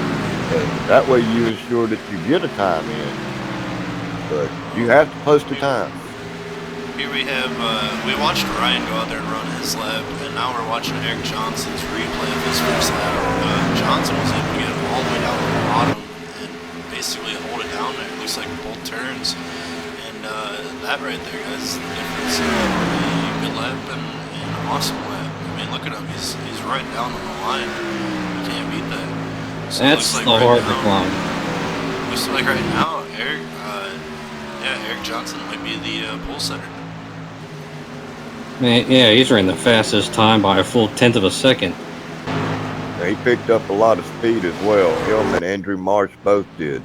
And that way you ensure that you get a time in. But you have to post a time. Here we have, we watched Ryan go out there and run his lap, and now we're watching Eric Johnson's replay of his first lap. Johnson was able to get all the way down to the bottom and basically hold it down there. It looks like both turns. And that right there, guys, is the difference. A good lap and an awesome lap. I mean, look at him. He's right down on the line. You can't beat that. So that's like the hard to climb. Looks like right now, Eric, yeah, Eric Johnson might be the pole setter. Man, yeah, he's ran the fastest time by a full 1/10 of a second. He picked up a lot of speed as well. Him and Andrew Marsh both did.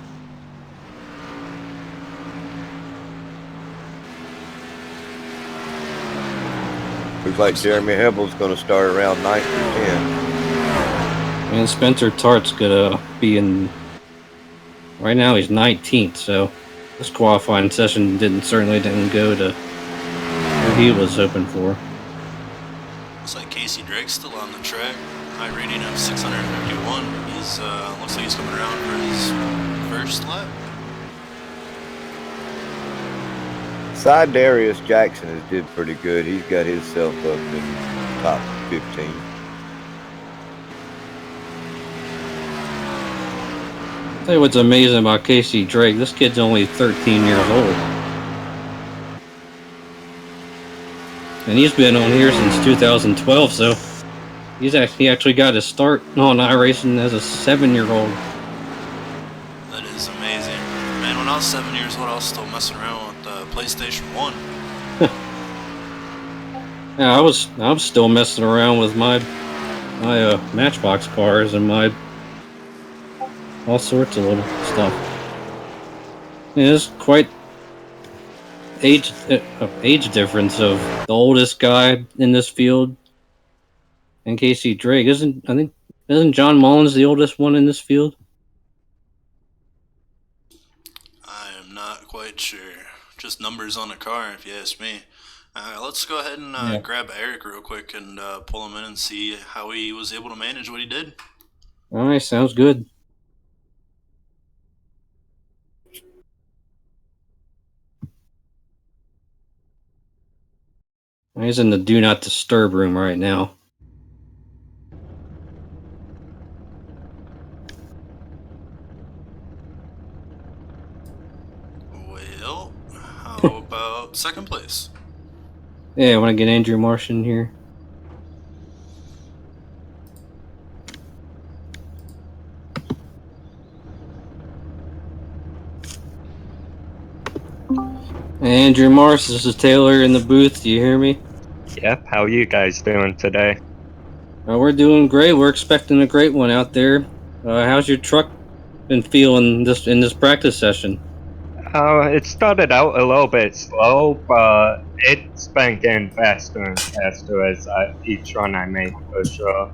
Looks like Jeremy Hebel's going to start around 9th or 10th. And Spencer Tart's gonna be in. Right now, he's 19th, so this qualifying session certainly didn't go to where he was hoping for. Looks like Casey Drake's still on the track. High rating of 651. He's looks like he's coming around for his first lap. Side Darius Jackson has did pretty good. He's got himself up in top 15. I'll tell you what's amazing about Casey Drake. This kid's only 13 years old. And he's been on here since 2012, so he actually got his start on iRacing as a 7-year-old. That is amazing. Man, when I was 7 years old, I was still messing around with PlayStation 1. Yeah, I was still messing around with my Matchbox cars and my all sorts of little stuff. Yeah, it's quite age difference of the oldest guy in this field and Casey Drake. Isn't John Mullins the oldest one in this field? I am not quite sure. Just numbers on a car, if you ask me. Let's go ahead and grab Eric real quick and pull him in and see how he was able to manage what he did. All right, sounds good. He's in the do not disturb room right now. Well, how about second place? Yeah, I want to get Andrew Marsh in here. Andrew Marsh, this is Taylor in the booth. Do you hear me? Yep, how you guys doing today? We're doing great. We're expecting a great one out there. How's your truck been feeling in this practice session? It started out a little bit slow, but it's been getting faster and faster as each run I make, for sure.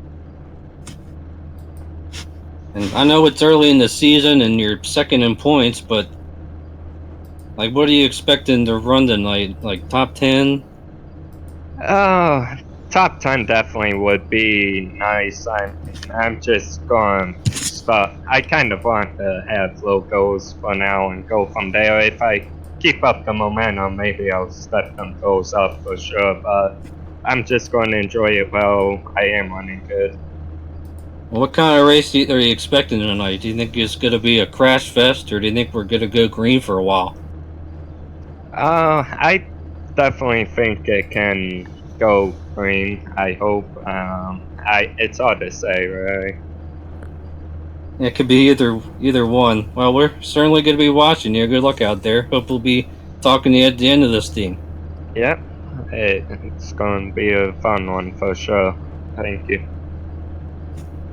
And I know it's early in the season and you're second in points, but like, what are you expecting to run tonight? Like top 10? Top 10 definitely would be nice. I'm just going to start. I kind of want to have low goals for now and go from there. If I keep up the momentum, maybe I'll step them goals up for sure, but I'm just going to enjoy it while I am running good. What kind of race are you expecting tonight? Do you think it's going to be a crash fest, or do you think we're going to go green for a while? I definitely think it can go green. I hope. It's hard to say, really. It could be either one. Well, we're certainly going to be watching you. Good luck out there. Hope we'll be talking to you at the end of this thing. Yep, it's going to be a fun one for sure. Thank you.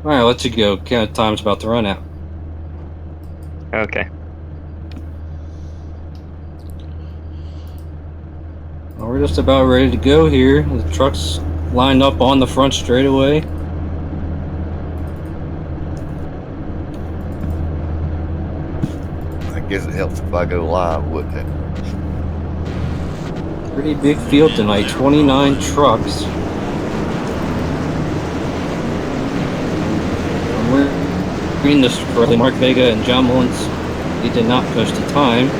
All right, I'll let you go. Time's about to run out. Okay. Well, we're just about ready to go here. The truck's lined up on the front straightaway. I guess it helps if I go live, wouldn't it? Pretty big field tonight, 29 trucks. We're reading this correctly. Mark Vega and John Mullins, he did not post a time.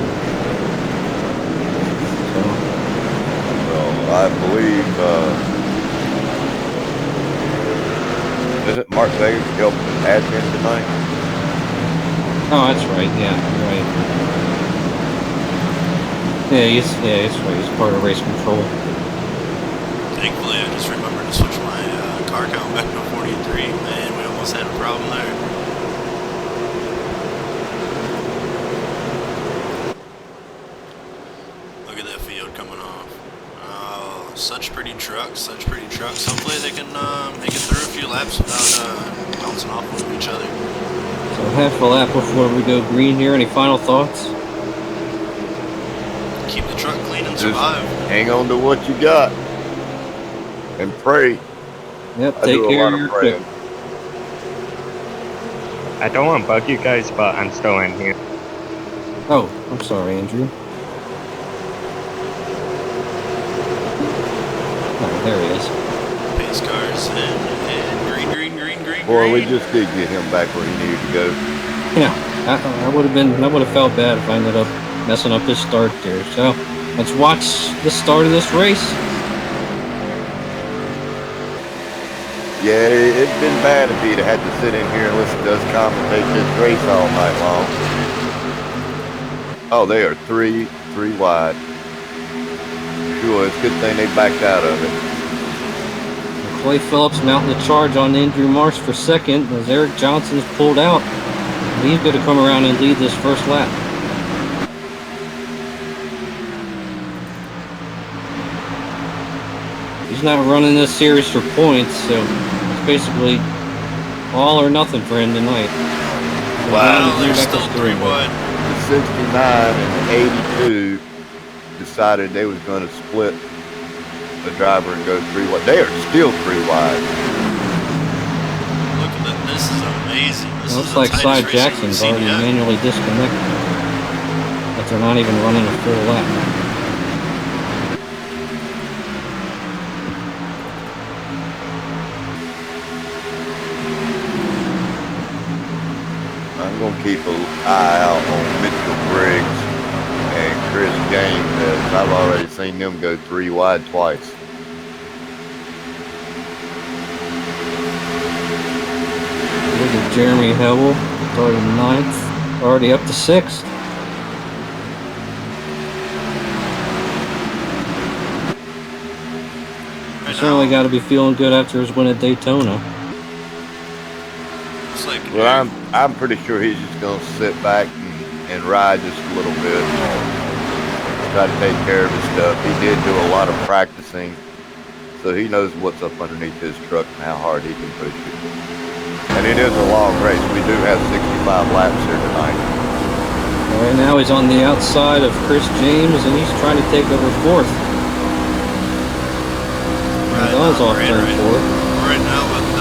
I believe, isn't Mark Vega helping admin tonight? Oh, that's right. Yeah, you're right. Yeah, that's right. He's part of race control. Thankfully, I just remembered to switch my car count back to 43. Man, we almost had a problem there. field coming off. Oh, such pretty trucks, such pretty trucks. Hopefully they can make it through a few laps without bouncing off of each other. So half a lap before we go green here. Any final thoughts? Keep the truck clean and Just survive. hang on to what you got and pray. Yep, I take do a care lot of your of praying. trip. I don't want to bug you guys, but I'm still in here. Oh, I'm sorry, Andrew. Oh, there he is. Pace cars and green. Boy, we just did get him back where he needed to go. Yeah, I would have felt bad if I ended up messing up his start there. So let's watch the start of this race. Yeah, it'd been bad if he'd had to sit in here and listen to us commentate this race all night long. Oh, they are three wide. Sure, it's a good thing they backed out of it. Clay Phillips mounting the charge on Andrew Marsh for second as Eric Johnson's pulled out. He's going to come around and lead this first lap. He's not running this series for points, so it's basically all or nothing for him tonight. Wow, they're still 3 wide. The 69 and 82 decided they was going to split the driver and go 3 wide. They are still 3 wide. Look at that. This is amazing. This Looks is like the Cy tightest race Jackson's we've seen already yet. manually disconnected. But they're not even running a full lap. I'm going to keep an eye out on Mitchell Briggs and Chris James, as I've already seen them go 3 wide twice. Look at Jeremy Hebel, started 9th, already up to 6th. Right Certainly now, got to be feeling good after his win at Daytona. it's like Well, I'm pretty sure he's just going to sit back and ride just a little bit. Try to take care of his stuff. He did do a lot of practicing, so he knows what's up underneath his truck and how hard he can push it. And it is a long race. We do have 65 laps here tonight. Right now he's on the outside of Chris James and he's trying to take over 4th. That was off turn 4. Right now with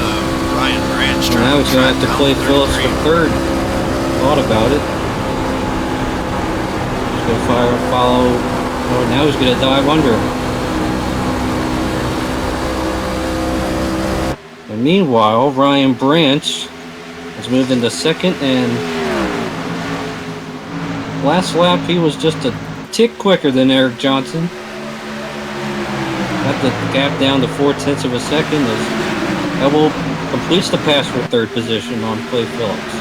Ryan Branch trying Now he's going to have to Clay Phillips for 3rd. Thought about it. He's going to follow. Oh, now he's going to dive under. And meanwhile, Ryan Branch has moved into 2nd, and last lap he was just a tick quicker than Eric Johnson. Got the gap down to 0.4 of a second as Ebel completes the pass for 3rd position on Clay Phillips.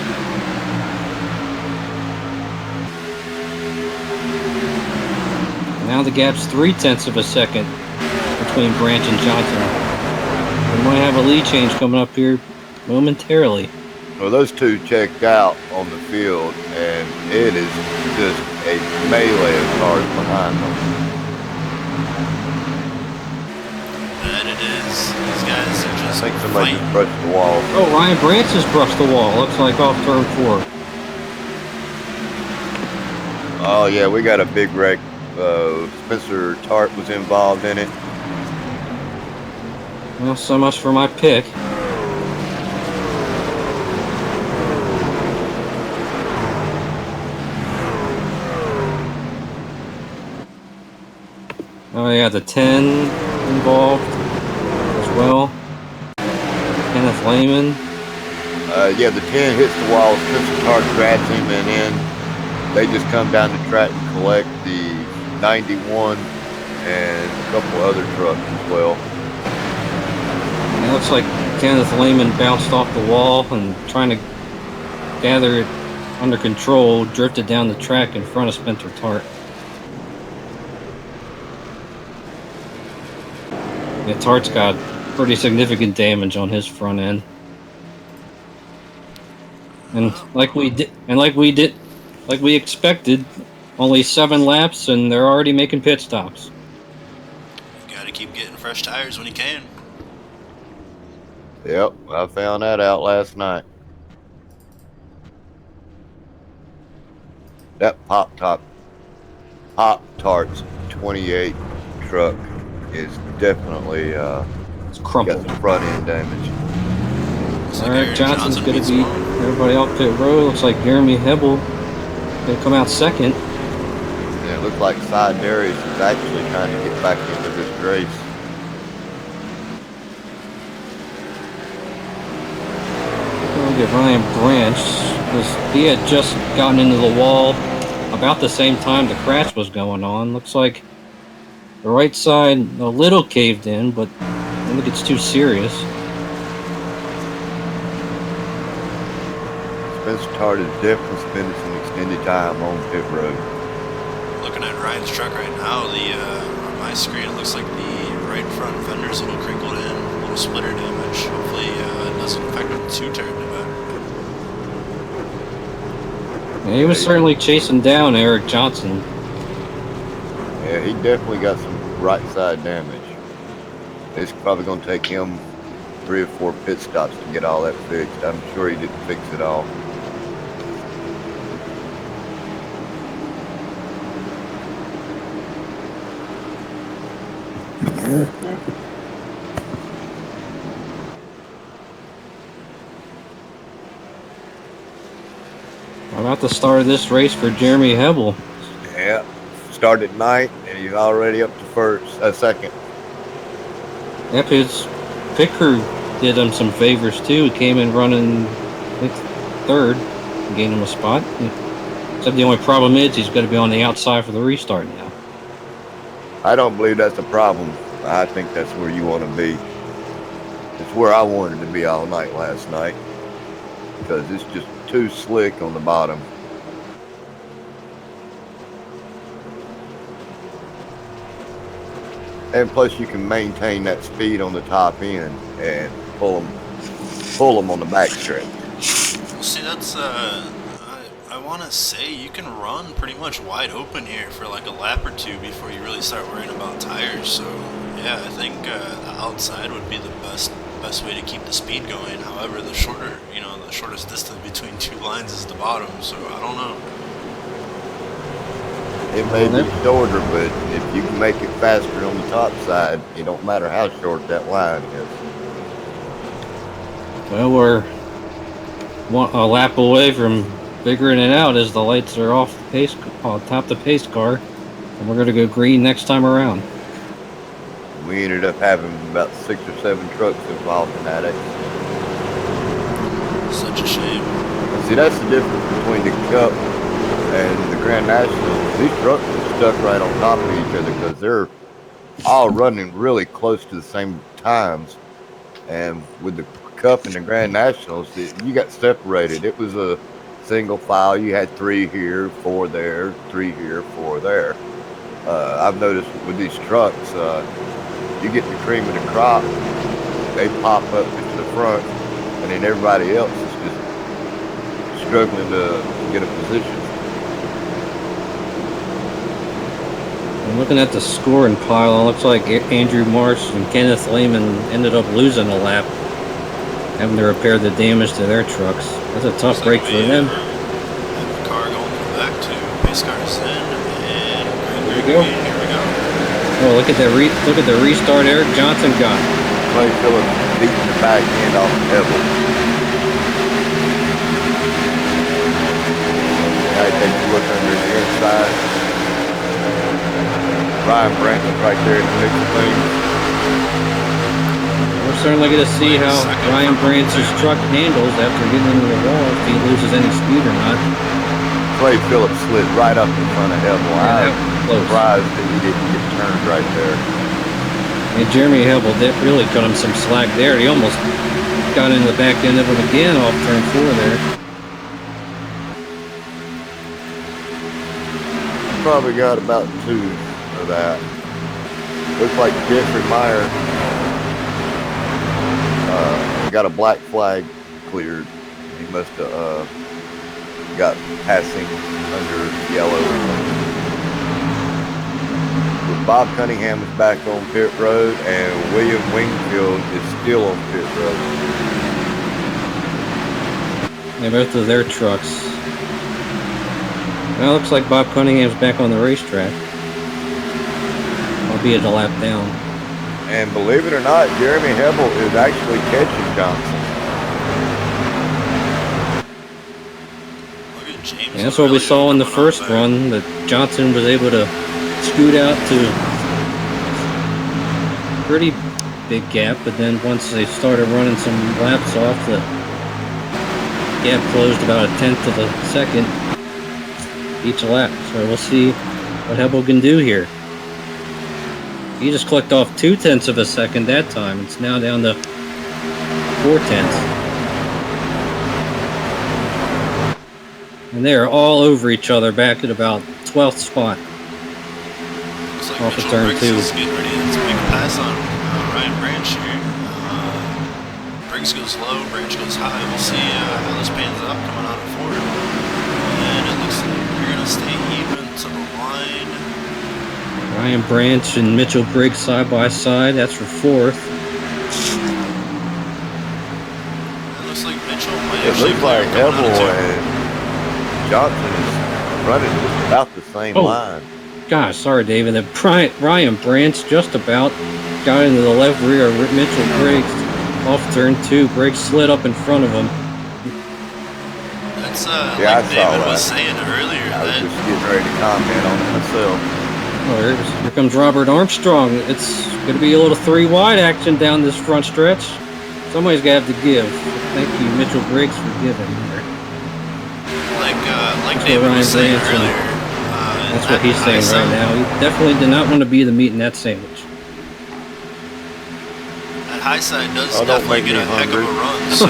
Now the gap's 0.3 of a second between Branch and Johnson. We might have a lead change coming up here momentarily. Well, those two checked out on the field, and it is just a melee of cars behind them. That it is. These guys are I just think somebody fighting. just brushed the wall. Oh, Ryan Branch has brushed the wall. Looks like off turn 4. Oh, yeah, we got a big wreck. Spencer Tart was involved in it. Well, so much for my pick. Oh, yeah, the 10 involved as well. Kenneth Lehman. Yeah, the 10 hits the wall. Spencer Tart grabs him, and then they just come down the track and collect the 91 and a couple other trucks as well. And it looks like Kenneth Lehman bounced off the wall and trying to gather it under control, drifted down the track in front of Spencer Tart. Yeah, Tart's got pretty significant damage on his front end. And like we expected, Only 7 laps, and they're already making pit stops. You gotta keep getting fresh tires when you can. Yep, I found that out last night. That Pop-Tarts 28 truck is definitely It's got crumpled. some front end damage. Looks like Eric Aaron Johnson's Johnson going beats to beat him all. everybody out pit road. Looks like Jeremy Hebel going to come out second. And it looks like Cy Darius is actually trying to get back into this race. We'll get Ryan Branch, because he had just gotten into the wall about the same time the crash was going on. Looks like the right side a little caved in, but I don't think it's too serious. Spencer Tart is definitely spending some extended time on pit road. Looking at Ryan's truck right now, on my screen, it looks like the right front fender's a little crinkled in, a little splitter damage. Hopefully it doesn't affect him too terribly bad. Yeah, he was certainly chasing down Eric Johnson. Yeah, he definitely got some right side damage. It's probably going to take him 3 or 4 pit stops to get all that fixed. I'm sure he didn't fix it all. About the start of this race for Jeremy Hebel. Yeah, started ninth and he's already up to second. Yep, his pit crew did him some favors too. He came in running, I think, third, and gained him a spot. Except the only problem is he's going to be on the outside for the restart now. I don't believe that's a problem. I think that's where you want to be. It's where I wanted to be all night last night because it's just too slick on the bottom. And plus you can maintain that speed on the top end and pull them on the back stretch. Well, see, that's, I want to say you can run pretty much wide open here for like a lap or two before you really start worrying about tires. So, yeah, I think the outside would be the best way to keep the speed going. However, the shortest distance between 2 lines is the bottom, so I don't know. It may be shorter, but if you can make it faster on the top side, it don't matter how short that line is. Well, we're a lap away from figuring it out as the lights are off the pace, top the pace car, and we're going to go green next time around. We ended up having about 6 or 7 trucks involved in that accident. Such a shame. See, that's the difference between the Cup and the Grand National. These trucks are stuck right on top of each other because they're all running really close to the same times. And with the Cup and the Grand Nationals, you got separated. It was a single file. You had 3 here, 4 there, 3 here, 4 there. I've noticed with these trucks, you get the cream of the crop, they pop up into the front, and then everybody else is just struggling to get a position. And looking at the scoring pile, it looks like Andrew Marsh and Kenneth Lehman ended up losing a lap, having to repair the damage to their trucks. That's a tough break for them. Have the car going to the back to pace cars in, and Here we go. here we go. Oh, look at the restart Eric Johnson got. Clay Phillips beating the back end off the Hebel. Now he takes a look under the inside. Ryan Branton's right there in the mix of things. We're certainly going to see how Ryan Branch's truck handles after getting into the wall, if he loses any speed or not. Clay Phillips slid right up in front of Hebel. Yeah, I'm surprised that he didn't get turned right there. And Jeremy Hebel did really cut him some slack there. He almost got into the back end of him again off turn 4 there. Probably got about 2 of that. Looks like Jeffrey Meyer got a black flag cleared. He must have got passing under yellow or something. Bob Cunningham is back on pit road, and William Wingfield is still on pit road. Yeah, both of their trucks. Well, it looks like Bob Cunningham's back on the racetrack. Albeit a lap down. And believe it or not, Jeremy Hebel is actually catching Johnson. Look at James. And that's what we saw in the first run, that Johnson was able to scoot out to a pretty big gap, but then once they started running some laps off, the gap closed about 1/10 of a second each lap. So we'll see what Hebel can do here. He just clicked off 0.2 of a second that time. It's now down to 0.4. And they're all over each other back at about 12th spot. Looks like Off of Mitchell turn Briggs 2. is getting ready to make a pass on Ryan Branch here. Briggs goes low, Branch goes high. We'll see how this pans out coming out of Ford. And it looks like they're going to stay even to the line. Ryan Branch and Mitchell Briggs side by side. That's for 4th. It looks like Mitchell might It actually looks like clear coming Hebel out of 2. and Johnson is running just about the same line. Gosh, sorry, David. That Ryan Branch just about got into the left rear of Mitchell Briggs off turn 2. Briggs slid up in front of him. That's Yeah, like I saw David that. was saying earlier. I was That just getting ready to comment on it myself. Oh, here comes Robert Armstrong. It's going to be a little 3 wide action down this front stretch. Somebody's got to have to give. Thank you, Mitchell Briggs, for giving there. like That's David what was saying Ryan Branch earlier. That's what he's saying right now. He definitely did not want to be the meat in that sandwich. That high side does Oh, don't definitely make get me a heck of a hungry. run. So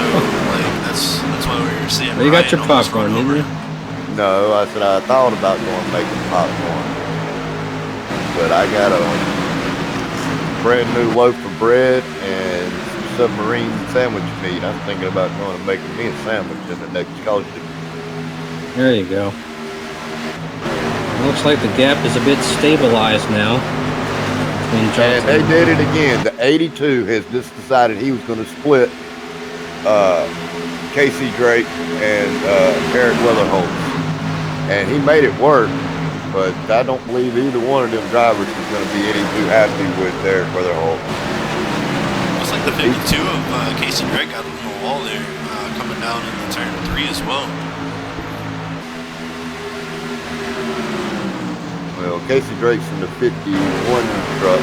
that's why we were seeing. Well, you got Ryan your almost popcorn, run over. didn't you? No, I said I thought about going making popcorn, but I got a brand new loaf of bread and submarine sandwich meat. I'm thinking about going and making me a sandwich in the next culture. There you go. It looks like the gap is a bit stabilized now. Between And Johnson they did it again. The 82 has just decided he was going to split Casey Drake and Eric Weatherholt. And he made it work, but I don't believe either one of them drivers is going to be any too happy with Eric Weatherholt. Looks like the 52 of Casey Drake got on the wall there, coming down in the turn 3 as well. Well, Casey Drake's in the 51 truck,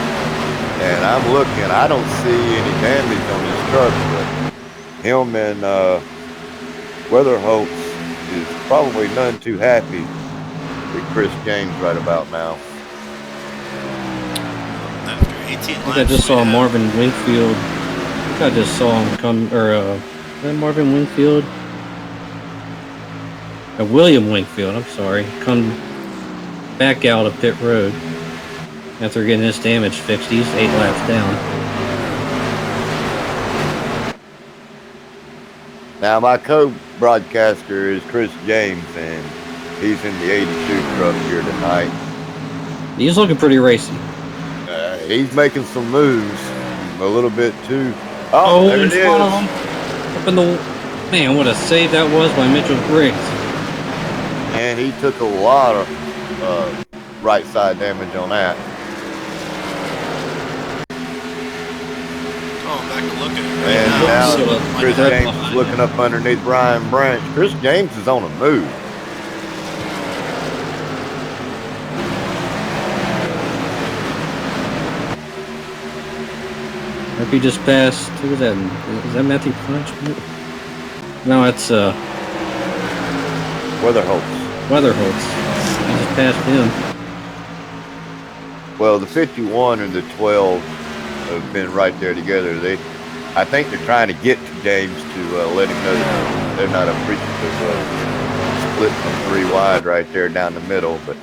and I'm looking. I don't see any damage on his truck, but him and Weatherholt is probably none too happy with Chris James right about now. After 18 laps, I think I just saw Marvin Wingfield. I think I just saw him come, is that Marvin Wingfield? William Wingfield, I'm sorry. Come back out of pit road after getting his damage fixed. He's 8 laps down. Now, my co-broadcaster is Chris James, and he's in the 82 truck here tonight. He's looking pretty racy. He's making some moves, a little bit too. Oh, there it is. Up in the man, what a save that was by Mitchell Briggs. And he took a lot of right side damage on that. Oh, I'm back to look at it right And now. now So Chris might James have- is looking up underneath Ryan Branch. Chris James is on a move. If he just passed, who was that? Is that Matthew Punch? No, it's Weatherholtz. Weatherholtz. He just passed him. Well, the 51 and the 12 have been right there together. I think they're trying to get to James to let him know that they're not appreciative of split from 3 wide right there down the middle, but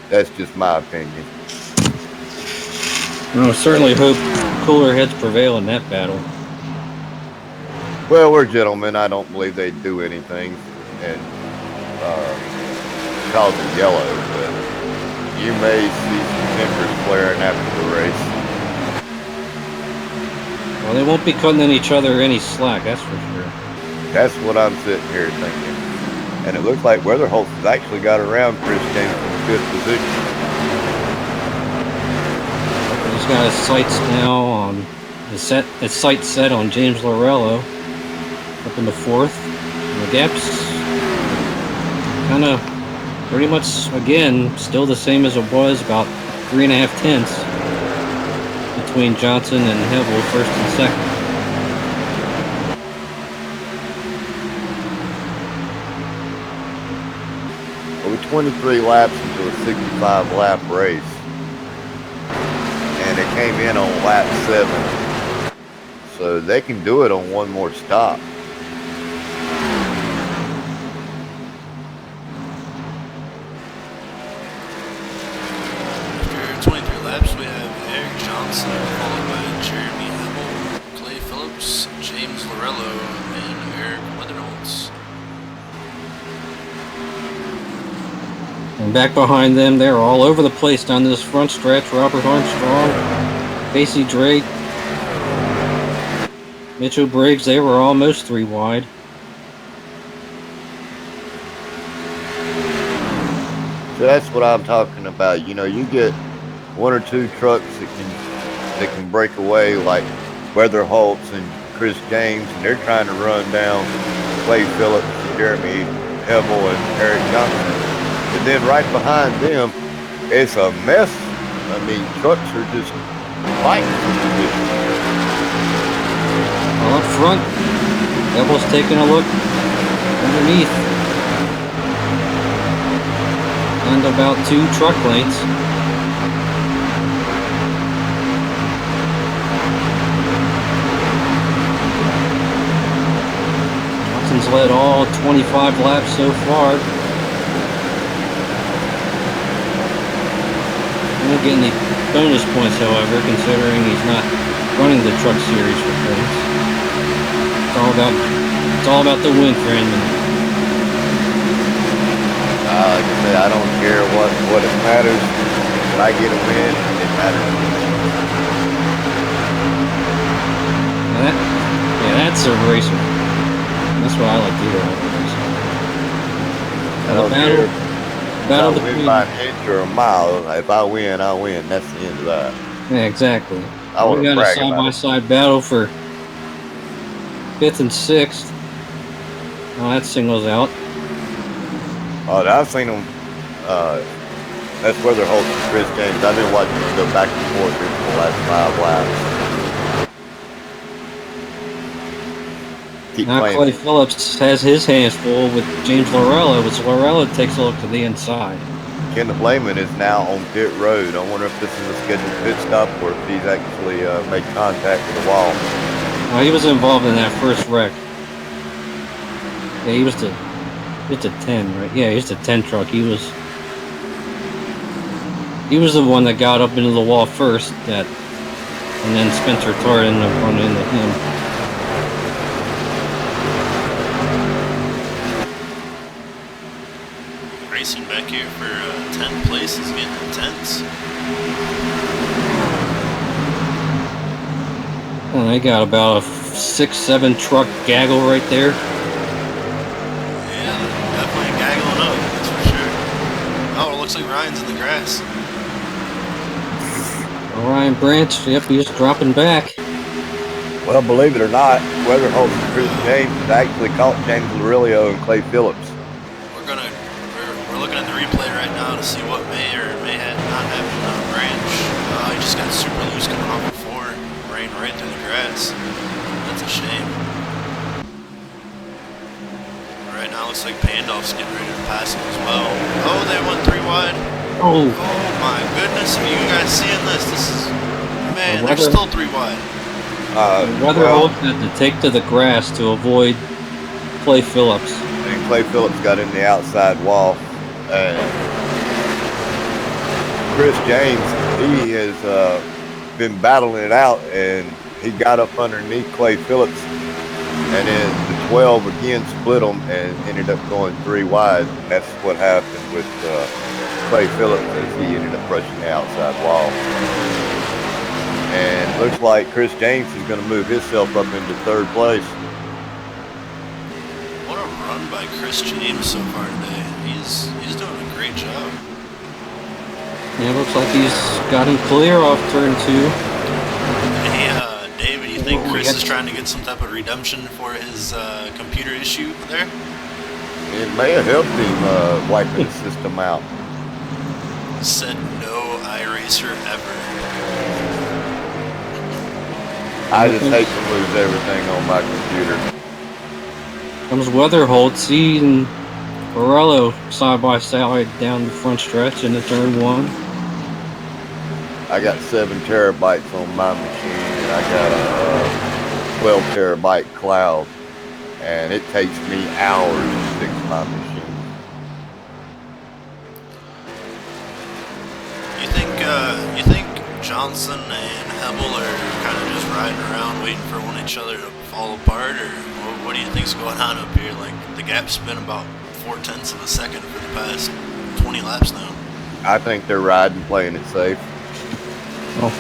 that's just my opinion. I certainly hope cooler heads prevail in that battle. Well, we're gentlemen. I don't believe they'd do anything and cause it yellow, but you may see some tempers flaring after the race. Well, they won't be cutting each other any slack, that's for sure. That's what I'm sitting here thinking. And it looks like Weatherholt has actually got around Chris James in 5th position. He's got his sights now on his sights set on James Lorello up in the 4th. And the gap's kind of pretty much again still the same as it was, about 3.5 tenths between Johnson and Hebel, 1st and 2nd. We're 23 laps into a 65 lap race. And it came in on lap 7. So they can do it on one more stop. After 23 laps, we have Eric Johnson, followed by Jeremy Hebel, Clay Phillips, James Lorello, and Eric Weatherholtz. And back behind them, they're all over the place down this front stretch. Robert Armstrong, Casey Drake, Mitchell Briggs, they were almost 3 wide. So that's what I'm talking about. You know, you get 1 or 2 trucks that can break away, like Weatherholtz and Chris James, and they're trying to run down Clay Phillips, Jeremy Hebel, and Eric Johnson. And then right behind them, it's a mess. I mean, trucks are just fighting for position. Well, up front, Hebel's taking a look underneath. And about 2 truck lengths. Johnson's led all 25 laps so far. He won't get any bonus points, however, considering he's not running the truck series for points. It's all about the win for him. Like I said, I don't care what it matters. If I get a win, it matters. That's a racer. That's what I like to hear about a racer. I don't care. Battle If I win between. by an inch or a mile, if I win, I win. That's the end of that. Yeah, exactly. I want We to got a brag about it. side-by-side battle for 5th and 6th. Oh, that singles out. I've seen them. That's Weatherholt and Chris James. I've been watching them go back and forth here for the last 5 laps. Keep Now playing. Clay Phillips has his hands full with James Lorello, as Lorello takes a look to the inside. Kenneth Lehman is now on pit road. I wonder if this is a scheduled pit stop or if he's actually made contact with the wall. He was involved in that first wreck. Yeah, he was the 10, right? Yeah, he's the 10 truck. He was the one that got up into the wall first, and then Spencer Tart ended up running into him. Racing back here for 10th place is getting intense. And they got about a 6-7 truck gaggle right there. Yeah, definitely gaggling up, that's for sure. Oh, it looks like Ryan's in the grass. Ryan Branch, yep, he's dropping back. Well, believe it or not, Weatherholt and Chris James has actually caught James Lorello and Clay Phillips. We're looking at the replay right now to see what may or may not happen on Branch. He just got super loose coming off before, ran right through the grass. That's a shame. Right now, looks like Pandolf's getting ready to pass him as well. Oh, they went 3 wide. Oh, My goodness, are you guys seeing this? This is, man, they're still 3 wide. Weatherholt had to take to the grass to avoid Clay Phillips. And Clay Phillips got in the outside wall. Chris James, he has been battling it out, and he got up underneath Clay Phillips, and then the 12 again split them and ended up going 3 wide. And that's what happened with Clay Phillips as he ended up brushing the outside wall. And looks like Chris James is going to move himself up into third place. What a run by Chris James so far today. He's doing a great job. Yeah, looks like he's got him clear off turn 2. Hey, David, you think Chris is trying to get some type of redemption for his computer issue there? It may have helped him wiping the system out. Said no iRacer ever. I just hate to lose everything on my computer. Comes Weatherholt, he and Borello side by side down the front stretch into turn 1. I got 7 terabytes on my machine, and I got a 12 terabyte cloud, and it takes me hours to fix my machine. You think Johnson and Hebel are kind of just riding around waiting for each other to fall apart, or what do you think's going on up here? Like, the gap's been about 0.4 of a second for the past 20 laps now. I think they're riding, playing it safe. Oh.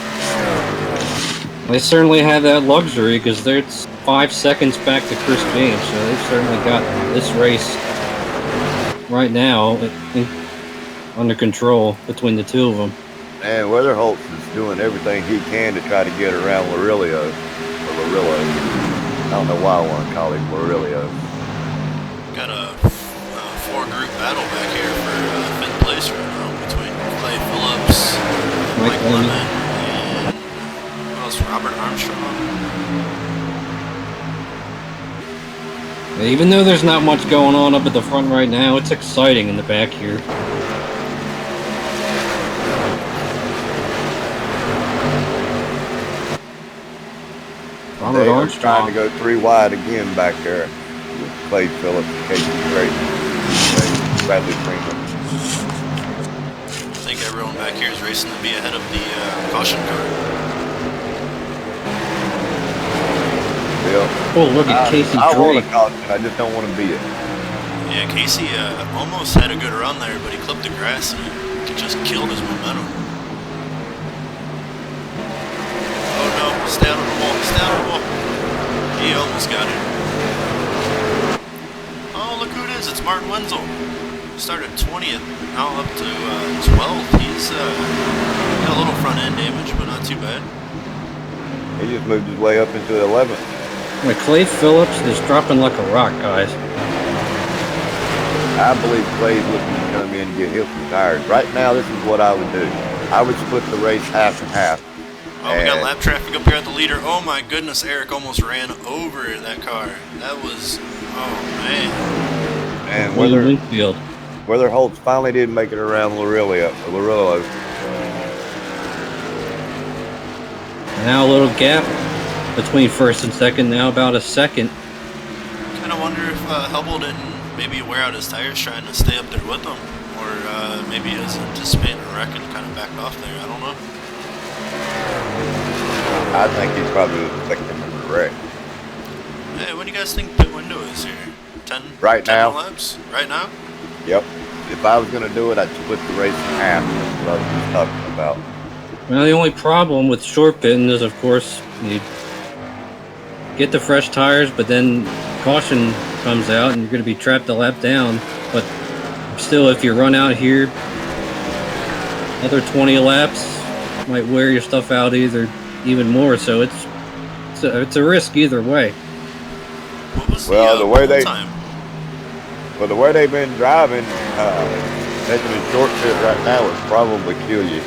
They certainly have that luxury because they're 5 seconds back to Chris James, so they've certainly got this race right now under control between the two of them. And Weatherholtz is doing everything he can to try to get around Larillo. I don't know why I want to call him Larillo. Got a 4-group battle back here for 5th place right now between Clay Phillips, Mike Lemon, and who else? Robert Armstrong. Even though there's not much going on up at the front right now, it's exciting in the back here. They are trying to go 3 wide again back there with Clay Phillips, Casey Drake, Bradley Freeman. I think everyone back here is racing to be ahead of the caution car. Yeah. Oh, look at Casey Drake. I want a caution, I just don't want to be it. Yeah, Casey almost had a good run there, but he clipped the grass and it just killed his momentum. Oh no, stay out of the wall, stay out of the wall. He almost got it. Oh, look who it is, it's Martin Wenzel. Started 20th, now up to 12th. He's got a little front end damage, but not too bad. He just moved his way up into 11th. Clay Phillips is dropping like a rock, guys. I believe Clay's looking to come in and get him some tires. Right now, this is what I would do. I would split the race half and half. Oh, we got lap traffic up here at the leader. Oh my goodness, Eric almost ran over that car. That was, oh man. And Weatherholtz finally did make it around Larillo. Now a little gap between first and second, now about a second. Kind of wonder if Hubble didn't maybe wear out his tires trying to stay up there with them. Or maybe he was anticipating a wreck and kind of backed off there. I don't know. I think he's probably expecting a wreck. Hey, what do you guys think pit window is here? 10 now? laps? Right now? Yep. If I was going to do it, I'd split the race in half. That's what I was just talking about. Well, the only problem with short pitting is, of course, you get the fresh tires, but then caution comes out and you're going to be trapped a lap down. But still, if you run out here, another 20 laps might wear your stuff out even more. So it's a risk either way. What was the way time? Well, the way they've been driving, taking a short pit right now would probably kill you.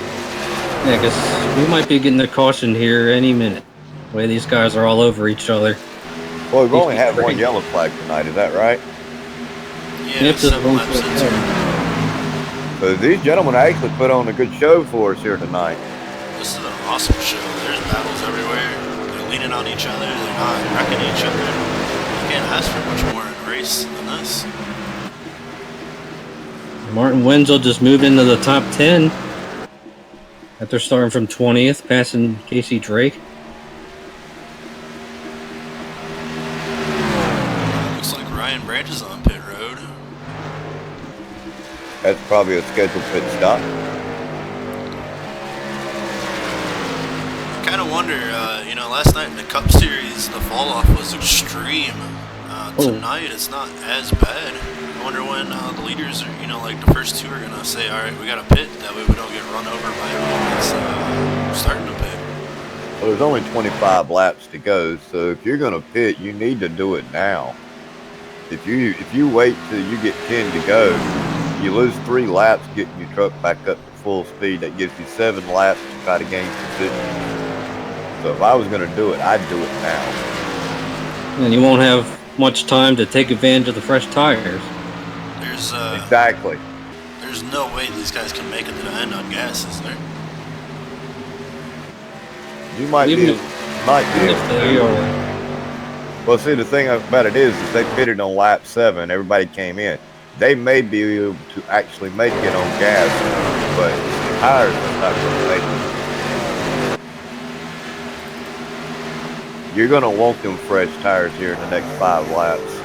Yeah, because we might be getting a caution here any minute. The way these guys are all over each other. Well, we've only had one yellow flag tonight, is that right? Yeah, 7 laps into. So these gentlemen actually put on a good show for us here tonight. This is an awesome show. There's battles everywhere. They're leaning on each other. They're not wrecking each other. You can't ask for much more in a race than this. Martin Wenzel just moved into the top 10 after starting from 20th, passing Casey Drake. Looks like Ryan Branch is on pit road. That's probably a scheduled pit stop. I kind of wonder, last night in the Cup Series, the fall off was extreme. Tonight, it's not as bad. I wonder when the leaders are, like the first two are going to say, all right, we got to pit. That way we don't get run over by everyone that's starting to pit. Well, there's only 25 laps to go, so if you're going to pit, you need to do it now. If you wait till you get 10 to go, you lose 3 laps getting your truck back up to full speed. That gives you 7 laps to try to gain position. So if I was going to do it, I'd do it now. And you won't have much time to take advantage of the fresh tires. Exactly. There's no way these guys can make it to the end on gas, is there? You might be able to. Well, see, the thing about it is they pitted on lap 7. Everybody came in. They may be able to actually make it on gas, but the tires are not going to make it. You're going to want them fresh tires here in the next 5 laps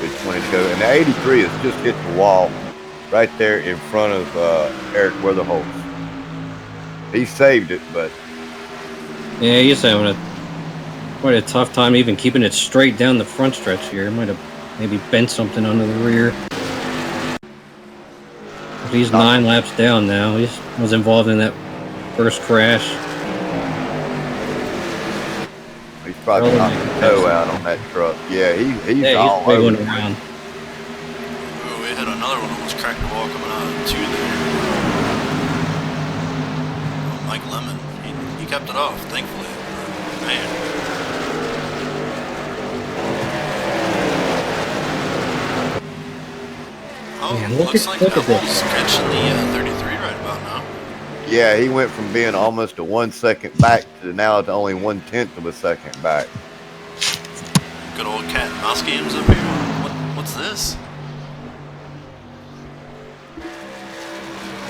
with 20 to go. And the 83 has just hit the wall right there in front of Eric Weatherholtz. He saved it, but... Yeah, he's having quite a tough time even keeping it straight down the front stretch here. He might have maybe bent something under the rear. But he's 9 laps down now. He was involved in that first crash. He's probably knocked the toe out on that truck. Yeah, he's all over. Around. Oh, we had another one almost cracked the wall coming out of 2 there. Oh, Mike Lemon. He kept it off, thankfully. Man. Oh, Man, looks like look at Apple's this. catching the 33 right about now. Yeah, he went from being almost a 1 second back to now to only 1/10 of a second back. Good old cat and mouse games up here. What's this?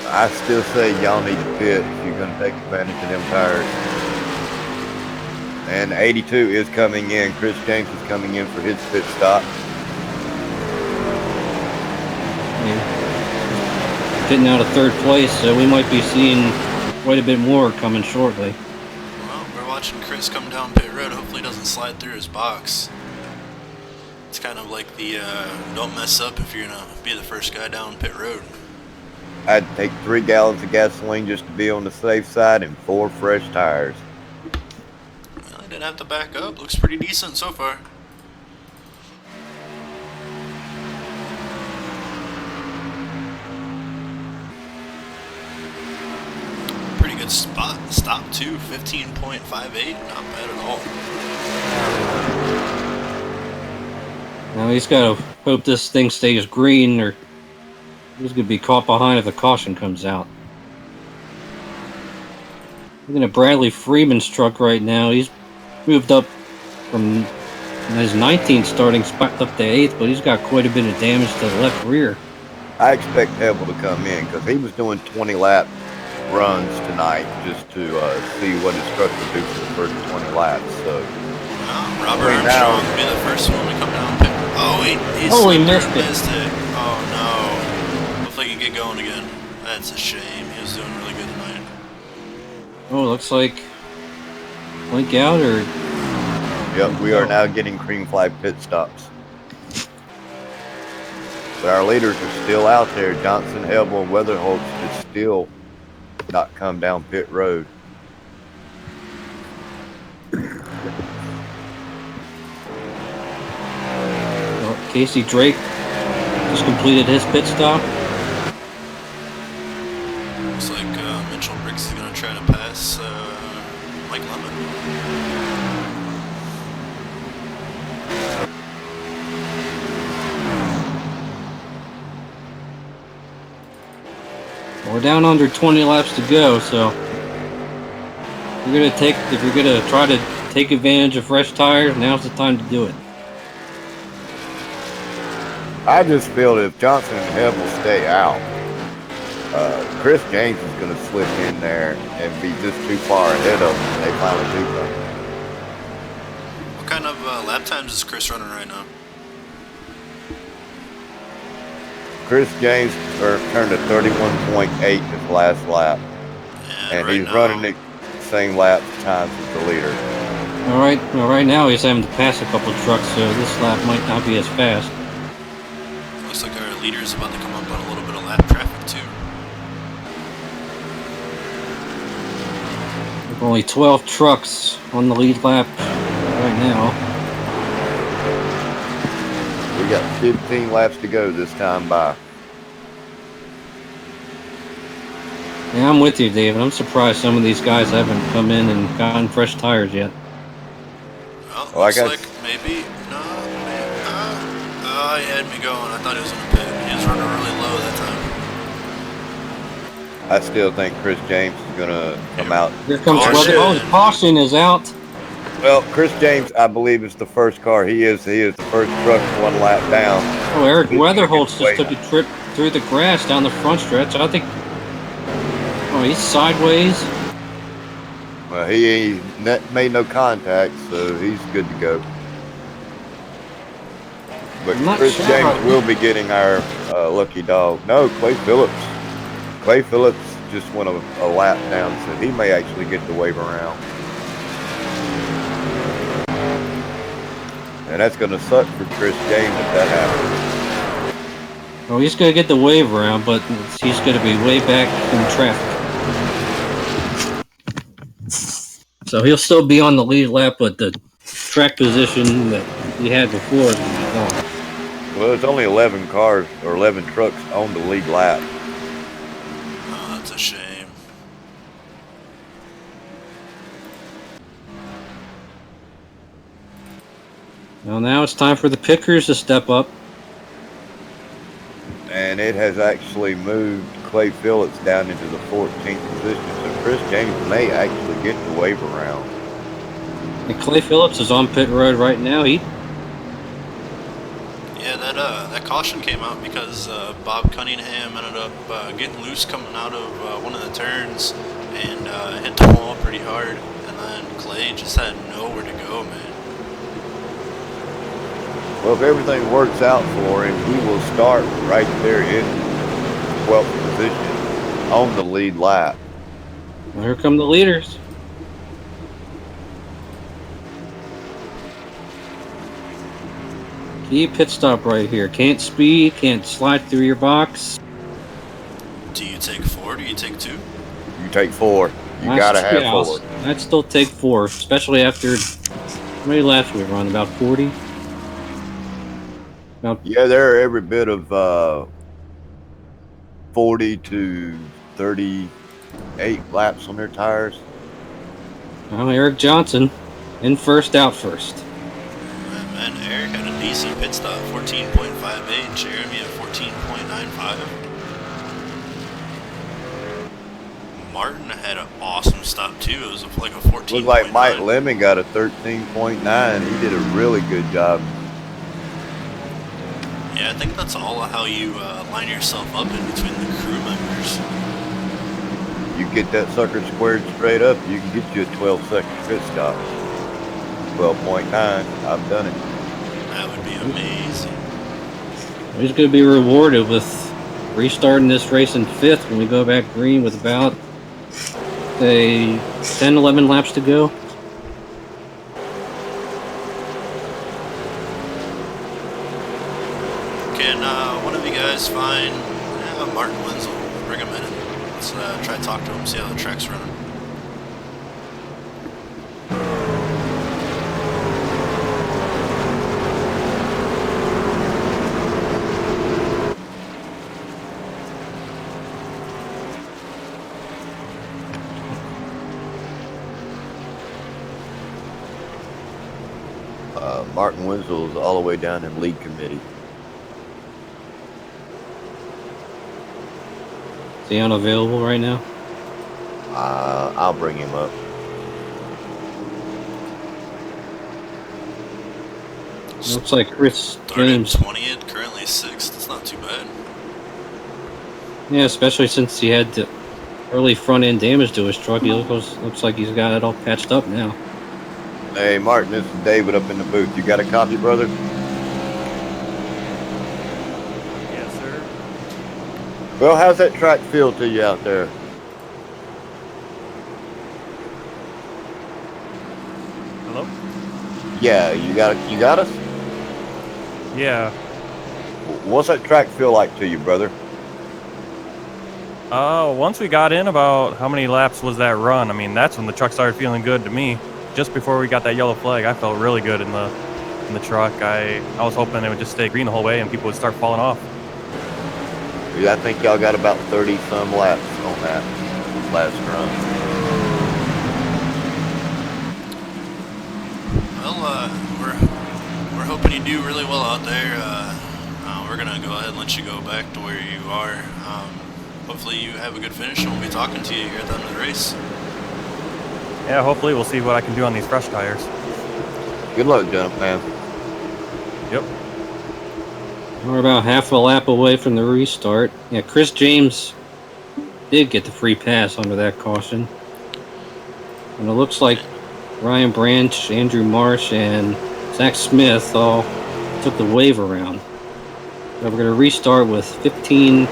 I still say y'all need to pit if you're going to take advantage of them tires. And 82 is coming in. Chris James is coming in for his pit stop. Getting out of 3rd place, so we might be seeing quite a bit more coming shortly. Well, we're watching Chris come down pit road. Hopefully he doesn't slide through his box. It's kind of like the don't mess up if you're going to be the first guy down pit road. I'd take 3 gallons of gasoline just to be on the safe side and 4 fresh tires. Well, he didn't have to back up. Looks pretty decent so far. Pretty good stop too, 15.58, not bad at all. Now he's got to hope this thing stays green, or he's going to be caught behind if the caution comes out. Looking at Bradley Freeman's truck right now. He's moved up from his 19th starting spot up to 8th, but he's got quite a bit of damage to the left rear. I expect Hebel to come in because he was doing 20 lap runs tonight just to see what his truck would do for the first 20 laps. So Robert Armstrong will be the first one to come down pit. Oh, he missed it. Oh no. Hopefully he can get going again. That's a shame. He was doing really good tonight. Oh, looks like blink out or... Yep, we are now getting green flag pit stops. But our leaders are still out there. Johnson, Hebel, and Weatherholtz is still not come down pit road. Well, Casey Drake just completed his pit stop. Looks like Mitchell Briggs is going to try to pass Mike Lemon. We're down under 20 laps to go, so if you're gonna try to take advantage of fresh tires, now's the time to do it. I just feel that if Johnson and Hebel stay out, Chris James is going to slip in there and be just too far ahead of them when they finally do something. What kind of lap times is Chris running right now? Chris James turned a 31.8 his last lap, and right he's now, running the same lap times as the leader. All right. Well, right now he's having to pass a couple trucks, so this lap might not be as fast. looks like our leader is about to come up on a little bit of lap traffic too. There's only 12 trucks on the lead lap right now. We got 15 laps to go this time by. Yeah, I'm with you, David. I'm surprised some of these guys haven't come in and gotten fresh tires yet. Well, Oh, I looks got- like maybe no. He had me going. I thought he was in the pit. He was running really low that time. I still think Chris James is gonna come out. Here comes Caution. weather. Oh, caution is out. Well, Chris James, I believe, is the first car. He is the first truck one lap down. Oh, Eric He's Weatherholtz gonna just get took a trip through the grass down the front stretch. I think. Oh, he's sideways. Well, he made no contact, so he's good to go. But I'm not Chris sure James about- will be getting our lucky dog. No, Clay Phillips. Clay Phillips just went a lap down, so he may actually get the wave around. And that's going to suck for Chris James if that happens. Oh, he's gonna get the wave around, but he's gonna be way back in traffic. So he'll still be on the lead lap, but the track position that he had before is gonna be gone. Well, there's only 11 cars or 11 trucks on the lead lap. Oh, that's a shame. Well, now it's time for the pickers to step up. And it has actually moved Clay Phillips down into the 14th position. So Chris James may actually get the wave around. And Clay Phillips is on pit road right now. Yeah, that caution came out because Bob Cunningham ended up getting loose coming out of one of the turns and hit the wall pretty hard. And then Clay just had nowhere to go, man. Well, if everything works out for him, he will start right there in 12th position on the lead lap. Well, here come the leaders. Key pit stop right here. Can't speed, can't slide through your box. Do you take 4? Do you take 2? You take 4. You gotta have 4. I'd still take 4, especially after how many laps we run? About 40. Yeah, they're every bit of 40 to 38 laps on their tires. Well, Eric Johnson in first, out first. Man, Eric had a decent pit stop, 14.58. Jeremy at 14.95. Martin had an awesome stop too. It was like a 14. Looked like Mike Lemon got a 13.9. He did a really good job. Yeah, I think that's all how you line yourself up in between the crew members. You get that sucker squared straight up, you can get you a 12-second pit stop. 12.9. I've done it. That would be amazing. He's going to be rewarded with restarting this race in 5th when we go back green with about, say, 10, 11 laps to go. Can one of you guys find Martin Wenzel? Bring him in and let's try to talk to him, see how the track's running. Martin Wenzel is all the way down in lead committee. Is he unavailable right now? I'll bring him up. Looks like Chris James. 20th, currently 6th. It's not too bad. Yeah, especially since he had the early front end damage to his truck. He looks like he's got it all patched up now. Hey, Martin, this is David up in the booth. You got a copy, brother? Yes, sir. Well, how's that track feel to you out there? Hello? Yeah, you got us? Yeah. What's that track feel like to you, brother? Once we got in, about how many laps was that run? I mean, that's when the truck started feeling good to me. Just before we got that yellow flag, I felt really good in the truck. I was hoping it would just stay green the whole way and people would start falling off. Yeah, I think y'all got about 30 some laps on that last run. Well, we're hoping you do really well out there. We're gonna go ahead and let you go back to where you are. Hopefully you have a good finish, and we'll be talking to you here at the end of the race. Yeah, hopefully we'll see what I can do on these fresh tires. Good luck, gentlemen. Yep. We're about half a lap away from the restart. Yeah, Chris James did get the free pass under that caution. And it looks like Ryan Branch, Andrew Marsh, and Zach Smith all took the wave around. So we're going to restart with 15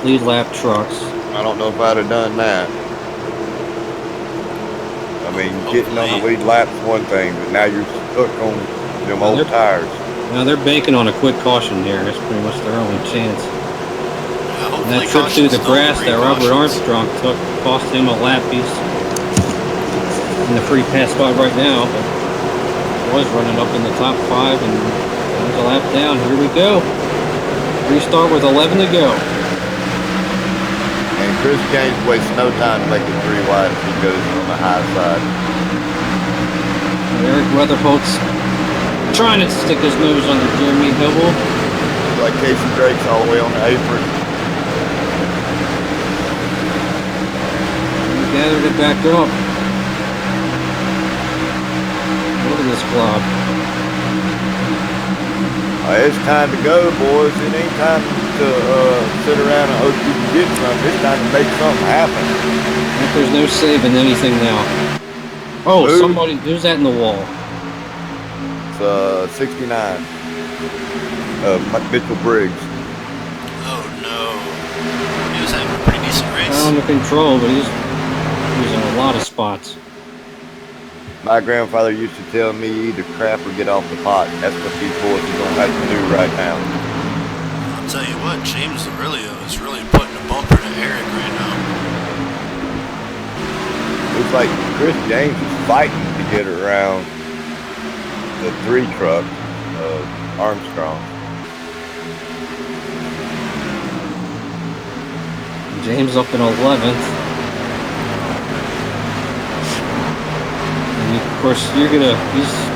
lead lap trucks. I don't know if I'd have done that. I mean, getting on the lead lap's one thing, but now you're stuck on them old tires. Now they're banking on a quick caution here. That's pretty much their only chance. Yeah, And that trip through the grass that Robert Armstrong took cost him a lap. He's in the free pass spot right now, but was running up in the top 5 and there's a lap down. Here we go. Restart with 11 to go. And Chris James wastes no time to make it 3 wide if he goes on the high side. And Eric Weatherholt's trying to stick his nose under Jeremy Hubble. Like Casey Drake's all the way on the apron. He gathered it back up. Look at this club. It's time to go, boys. It ain't time to sit around and hope you can get something. It's time to make something happen. There's no saving anything now. Oh, somebody, who's that in the wall? It's 69. Mitchell Briggs. Oh no. He was having a pretty decent race. Under control, but he's in a lot of spots. My grandfather used to tell me either crap or get off the pot. That's what these boys are going to have to do right now. I'll tell you what, James Aurelio is really putting a bumper to Eric right now. Looks like Chris James is fighting to get around the 3 truck of Armstrong. James up in 11th. And of course, he's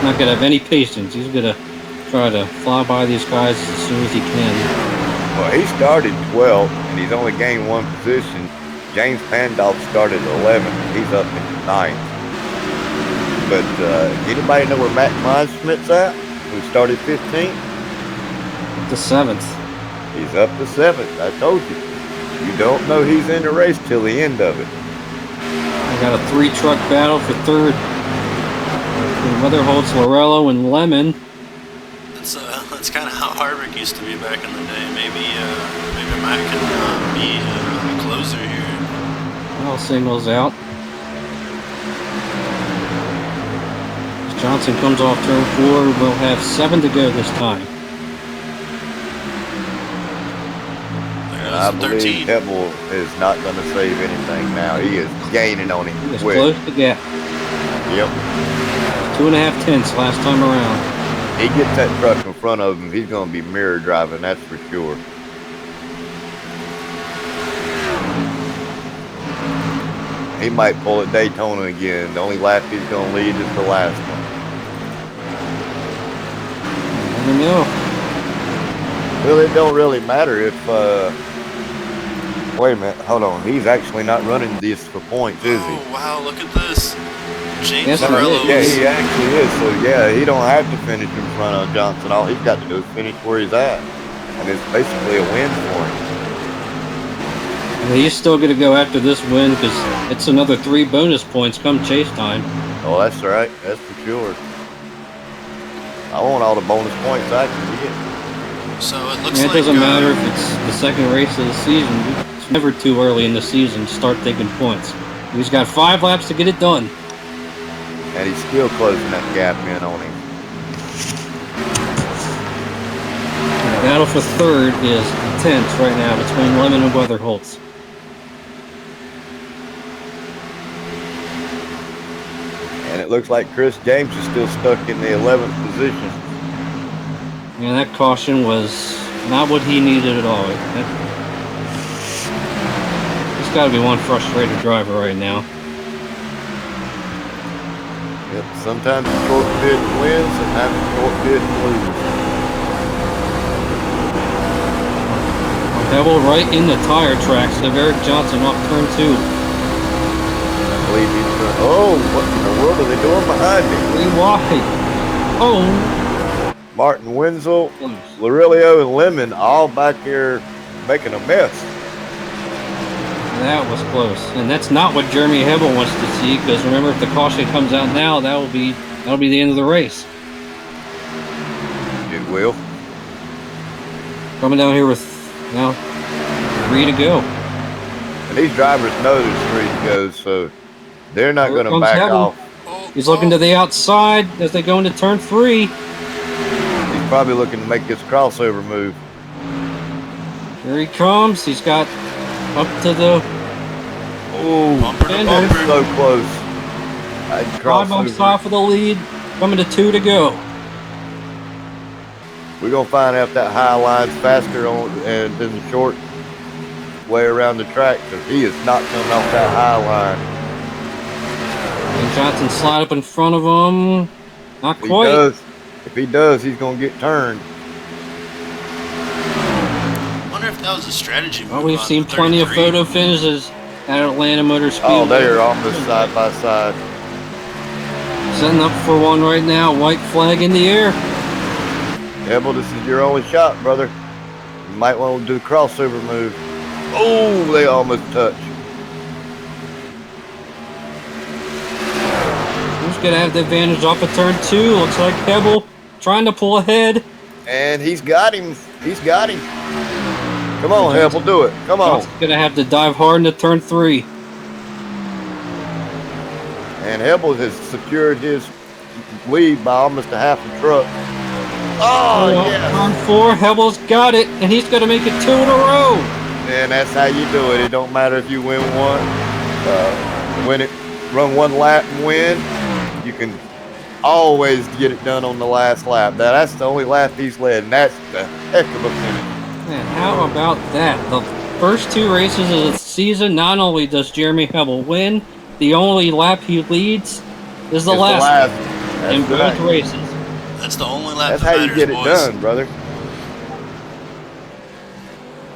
not gonna have any patience. He's gonna try to fly by these guys as soon as he can. Well, he started 12th, and he's only gained 1 position. James Pandolf started 11th. He's up in 9th. But anybody know where Matt Kleinschmidt's at, who started 15th? The 7th. He's up to 7th. I told you. You don't know he's in the race till the end of it. I got a 3-truck battle for 3rd. Weatherholtz, Lorello, and Lemon. That's kind of how Harvick used to be back in the day. Maybe Matt can be a closer here. All signals out. As Johnson comes off turn 4. We'll have 7 to go this time. I believe Hepple is not going to save anything now. He is gaining on him. He was close to gap. Yep. 2.5 tenths last time around. He gets that truck in front of him, he's going to be mirror driving, that's for sure. He might pull at Daytona again. The only lap he's going to lead is the last one. Never know. Well, it don't really matter if, wait a minute, hold on. He's actually not running this for points, is he? Oh, wow, look at this. James Yes, Aurelio. Yeah, he actually is. So, yeah, he don't have to finish in front of Johnson. All he's got to do is finish where he's at. And it's basically a win for him. And he's still going to go after this win because it's another 3 bonus points come chase time. Oh, that's right. That's for sure. I want all the bonus points I can get. So it looks Yeah, it like doesn't matter if it's the second race of the season. It's never too early in the season to start taking points. He's got 5 laps to get it done. And he's still closing that gap in on him. The battle for third is intense right now between Lemon and Weatherholtz. And it looks like Chris James is still stuck in the 11th position. Yeah, that caution was not what he needed at all. He's got to be one frustrated driver right now. Yep, sometimes the short bit wins, sometimes the short bit loses. Pebble right in the tire tracks of Eric Johnson off turn 2. I believe he's going, oh, what in the world are they doing behind me? 3 wide. Oh. Martin Wenzel, Lorilio, and Lemon all back here making a mess. That was close, and that's not what Jeremy Hebel wants to see. Because remember, if the caution comes out now, that'll be the end of the race. It will. Coming down here with now 3 to go. And these drivers know there's 3 to go, so they're not going to back off. He's looking to the outside as they go into turn 3. He's probably looking to make this crossover move. Here he comes. He's got up to the Bumper, so close. I'd cross 5 bumps off of the lead. Coming to 2 to go. We're going to find out if that high line's faster than the short way around the track, because he is not coming off that high line. And Johnson slide up in front of him. Not If quite. If he does, he's going to get turned. I wonder if that was a strategy move. Well, we've on seen the plenty of 33. photo finishes at Atlanta Motor Speedway. Oh, they are almost side by side. Setting up for one right now. White flag in the air. Ebel, this is your only shot, brother. You might want to do the crossover move. Oh, they almost touch. Who's going to have the advantage off of turn 2? Looks like Pebble trying to pull ahead. And he's got him. He's got him. Come on, Hebel, do it. Come on. Johnson's going to have to dive hard into turn 3. And Hebel has secured his lead by almost a half a truck. Oh, yes. Turn 4, Hebel's got it, and he's going to make it 2 in a row. And that's how you do it. It don't matter if you win one, run one lap and win. You can always get it done on the last lap. Now, that's the only lap he's led, and that's the heck of a finish. Man, how about that? The first 2 races of the season, not only does Jeremy Hebel win, the only lap he leads is the last in both races. That's the only lap That's that how you matters, get it boys. done, brother.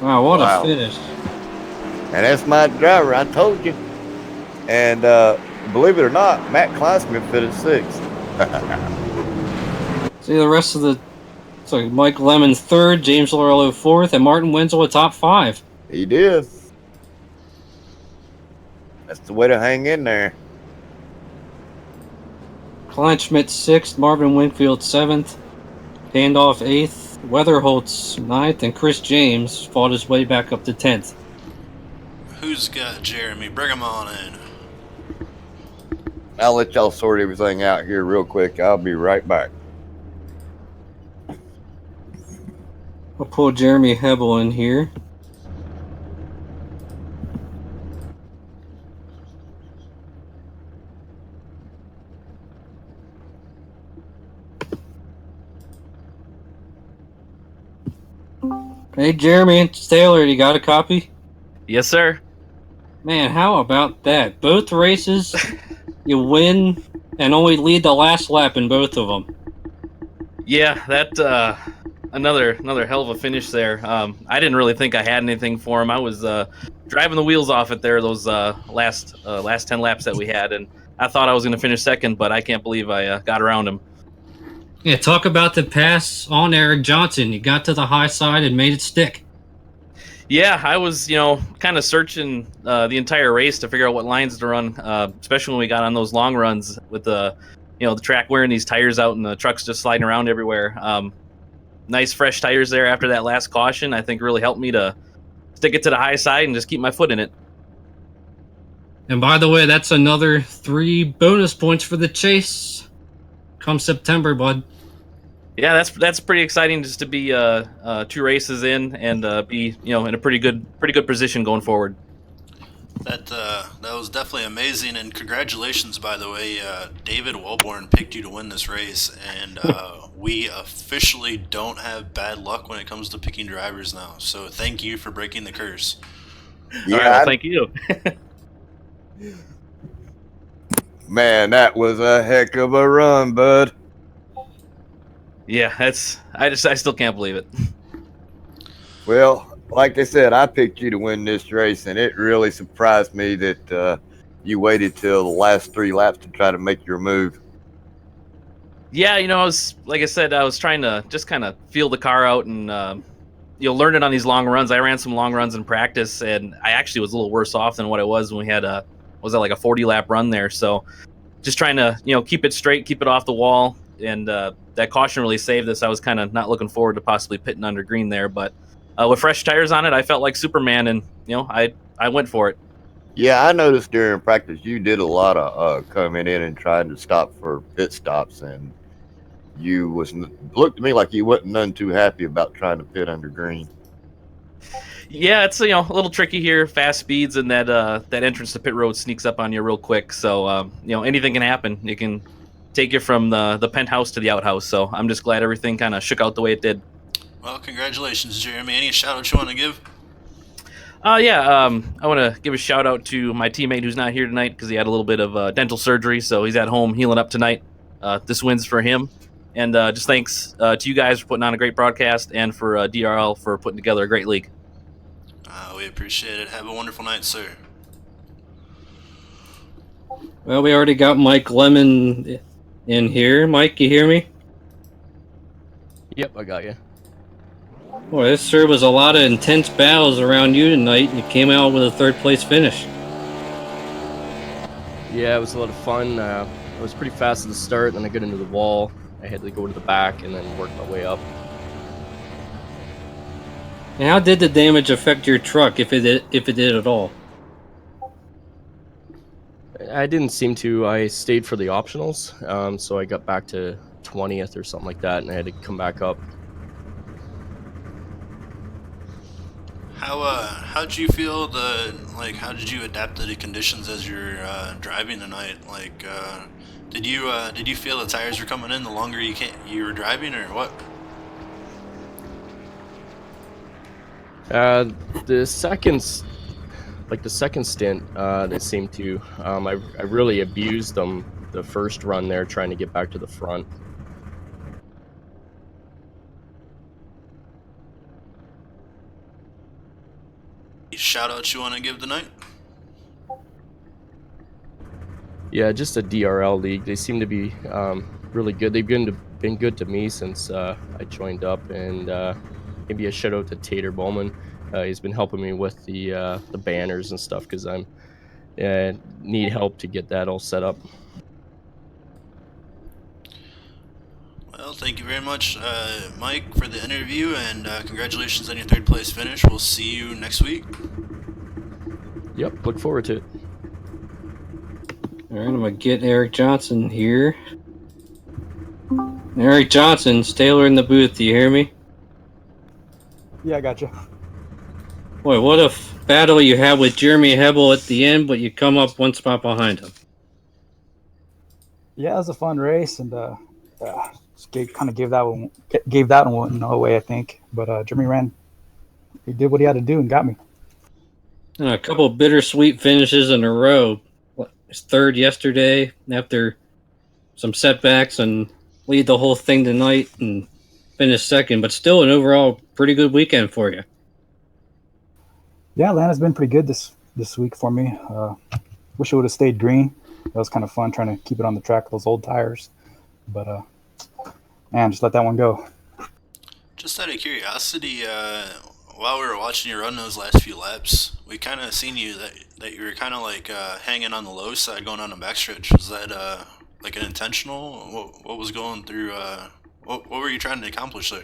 Wow, what a finish. And that's my driver, I told you. And believe it or not, Matt Kleinsmith finished 6th. See the rest of the... So Mike Lemon 3rd, James Lorello 4th, and Martin Wenzel a top 5. He did. That's the way to hang in there. Kleinschmidt 6th, Marvin Winfield 7th, Pandolf 8th, Weatherholtz 9th, and Chris James fought his way back up to 10th. Who's got Jeremy? Bring him on in. I'll let y'all sort everything out here real quick. I'll be right back. I'll pull Jeremy Hebel in here. Hey, Jeremy, it's Taylor. You got a copy? Yes, sir. Man, how about that? Both races, you win and only lead the last lap in both of them. Yeah, that another hell of a finish there. I didn't really think I had anything for him. I was driving the wheels off it there those last 10 laps that we had, and I thought I was going to finish second, but I can't believe I got around him. Yeah, talk about the pass on Eric Johnson. You got to the high side and made it stick. Yeah, I was, kind of searching the entire race to figure out what lines to run, especially when we got on those long runs with the track wearing these tires out and the trucks just sliding around everywhere. nice fresh tires there after that last caution, I think really helped me to stick it to the high side and just keep my foot in it. And by the way, that's another 3 bonus points for the chase come September, bud. Yeah, that's pretty exciting just to be 2 races in and be in a pretty good position going forward. That was definitely amazing, and congratulations, by the way. David Wellborn picked you to win this race, and we officially don't have bad luck when it comes to picking drivers now. So thank you for breaking the curse. Yeah, All right, well, thank you. man, that was a heck of a run, bud. Yeah, I still can't believe it. Well, like I said, I picked you to win this race, and it really surprised me that you waited till the last 3 laps to try to make your move. Yeah, I was, like I said, I was trying to just kind of feel the car out and learn it on these long runs. I ran some long runs in practice, and I actually was a little worse off than what I was when we had like a 40 lap run there. So just trying to keep it straight, keep it off the wall, and that caution really saved us. I was kind of not looking forward to possibly pitting under green there, but with fresh tires on it, I felt like Superman, and I went for it. Yeah, I noticed during practice you did a lot of coming in and trying to stop for pit stops, and you looked to me like you wasn't none too happy about trying to pit under green. Yeah, it's a little tricky here. Fast speeds and that entrance to pit road sneaks up on you real quick. So anything can happen. It can take you from the penthouse to the outhouse. So I'm just glad everything kind of shook out the way it did. Well, congratulations, Jeremy. Any shout outs you want to give? I want to give a shout out to my teammate who's not here tonight because he had a little bit of dental surgery, so he's at home healing up tonight. This win's for him. And just thanks to you guys for putting on a great broadcast and for DRL for putting together a great league. We appreciate it. Have a wonderful night, sir. Well, we already got Mike Lemon in here. Mike, you hear me? Yep, I got you. Boy, this sure was a lot of intense battles around you tonight. You came out with a 3rd place finish. Yeah, it was a lot of fun. I was pretty fast at the start, then I got into the wall. I had to go to the back and then work my way up. And how did the damage affect your truck, if it did at all? I didn't seem to. I stayed for the optionals, so I got back to 20th or something like that, and I had to come back up. How did you feel how did you adapt to the conditions as you're driving tonight? Did you feel the tires were coming in the longer you were driving, or what? The second stint, they seemed to. I really abused them the first run there, trying to get back to the front. Shout outs you want to give tonight? Yeah, just a DRL league. They seem to be really good. They've been good to me since I joined up, and maybe a shout out to Tater Bowman. He's been helping me with the banners and stuff because I'm need help to get that all set up. Well, thank you very much, Mike, for the interview, and congratulations on your 3rd place finish. We'll see you next week. Yep, look forward to it. All right, I'm going to get Eric Johnson here. Eric Johnson, it's Taylor in the booth. Do you hear me? Yeah, I got you. Boy, what a battle you had with Jeremy Hebel at the end, but you come up 1 spot behind him. Yeah, it was a fun race, and just gave that one away, I think. But Jeremy he did what he had to do and got me. And a couple of bittersweet finishes in a row. His 3rd yesterday after some setbacks, and lead the whole thing tonight and finish 2nd, but still an overall pretty good weekend for you. Yeah, Atlanta's been pretty good this week for me. Wish it would have stayed green. That was kind of fun trying to keep it on the track with those old tires. But, man, just let that one go. Just out of curiosity, while we were watching you run those last few laps, we kind of seen you that you were kind of hanging on the low side going on a backstretch. Was that an intentional? What was going through? What were you trying to accomplish there?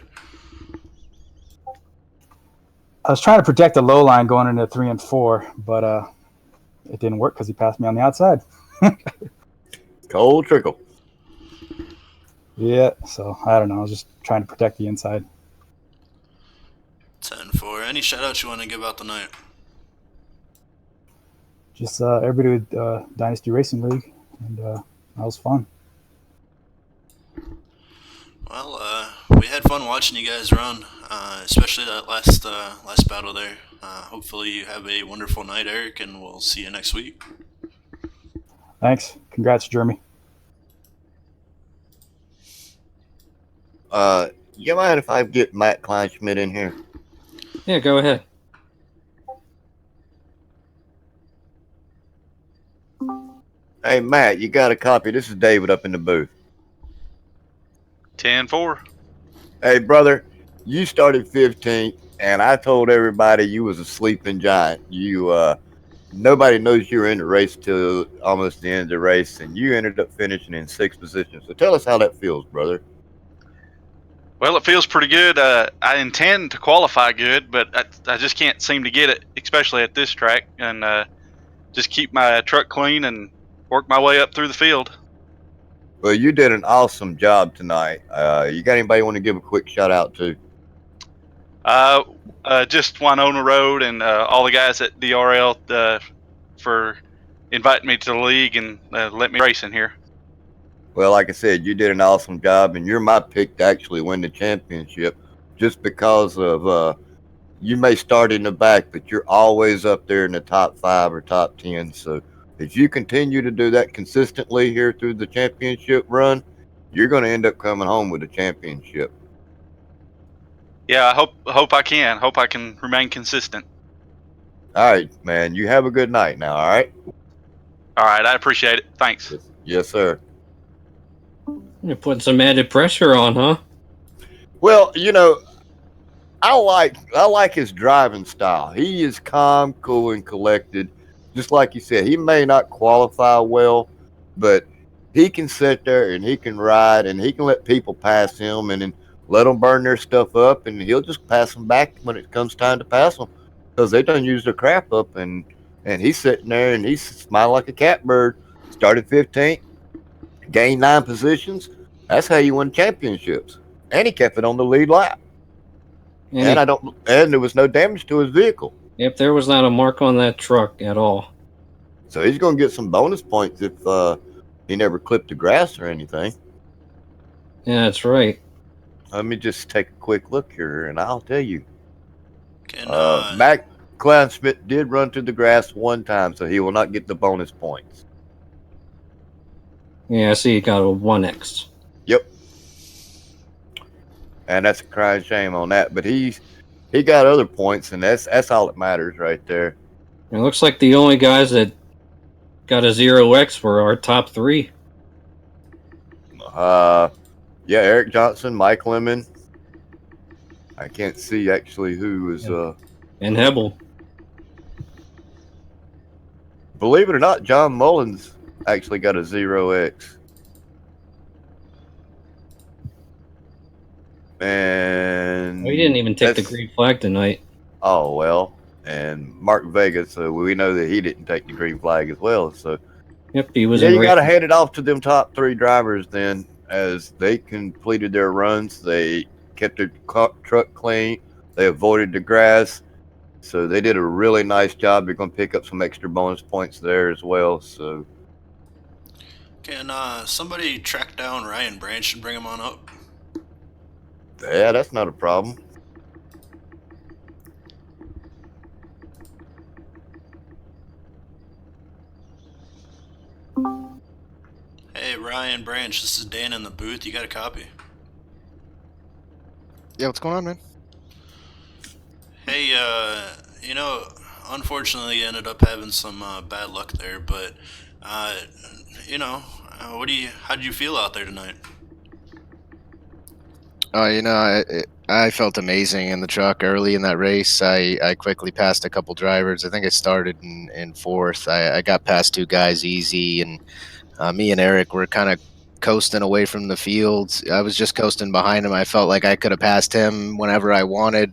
I was trying to protect the low line going into 3 and 4, but it didn't work because he passed me on the outside. Cold trickle. Yeah, so I don't know. I was just trying to protect the inside. 10-4. Any shout outs you want to give out tonight? Just everybody with Dynasty Racing League, and that was fun. Well, we had fun watching you guys run, especially that last battle there. Hopefully you have a wonderful night, Eric, and we'll see you next week. Thanks. Congrats, Jeremy. You mind if I get Matt Kleinschmidt in here? Yeah, go ahead. Hey, Matt, you got a copy? This is David up in the booth. 10-4. Hey, brother, you started 15th, and I told everybody you was a sleeping giant. Nobody knows you were in the race till almost the end of the race, and you ended up finishing in 6th position. So tell us how that feels, brother. Well, it feels pretty good. I intend to qualify good, but I just can't seem to get it, especially at this track, and just keep my truck clean and work my way up through the field. Well, you did an awesome job tonight. You got anybody you want to give a quick shout out to? Just Winona Road and all the guys at DRL for inviting me to the league and let me race in here. Well, like I said, you did an awesome job, and you're my pick to actually win the championship just because of you may start in the back, but you're always up there in the top 5 or top 10. So if you continue to do that consistently here through the championship run, you're going to end up coming home with a championship. Yeah, I hope I can. Hope I can remain consistent. All right, man. You have a good night now, all right? All right, I appreciate it. Thanks. Yes, sir. You're putting some added pressure on, huh? Well, I like his driving style. He is calm, cool, and collected. Just like you said, he may not qualify well, but he can sit there and he can ride and he can let people pass him and then let them burn their stuff up, and he'll just pass them back when it comes time to pass them because they done used their crap up, and he's sitting there and he's smiling like a catbird. Started 15th, gained 9 positions. That's how you win championships. And he kept it on the lead lap. And there was no damage to his vehicle. Yep, there was not a mark on that truck at all. So he's going to get some bonus points if he never clipped the grass or anything. Yeah, that's right. Let me just take a quick look here, and I'll tell you. Mac Kleinschmidt did run through the grass 1 time, so he will not get the bonus points. Yeah, I see he got a 1X. Yep. And that's a crying shame on that. But he got other points, and that's all that matters right there. It looks like the only guys that got a 0X were our top 3. Yeah, Eric Johnson, Mike Lemon. I can't see actually who was. And Hebel. Believe it or not, John Mullins actually got a 0X. And he didn't even take the green flag tonight. Oh, well. And Mark Vega, so we know that he didn't take the green flag as well. So yep, he was. Yeah, you got to hand it off to them top 3 drivers then, as they completed their runs. They kept their truck clean. They avoided the grass. So they did a really nice job. You're going to pick up some extra bonus points there as well. So can somebody track down Ryan Branch and bring him on up? Yeah, that's not a problem. Hey, Ryan Branch, this is Dan in the booth. You got a copy? Yeah, what's going on, man? Hey, unfortunately, you ended up having some bad luck there, but, how did you feel out there tonight? I felt amazing in the truck early in that race. I quickly passed a couple drivers. I think I started in 4th. I got past 2 guys easy, and me and Eric were kind of coasting away from the field. I was just coasting behind him. I felt like I could have passed him whenever I wanted,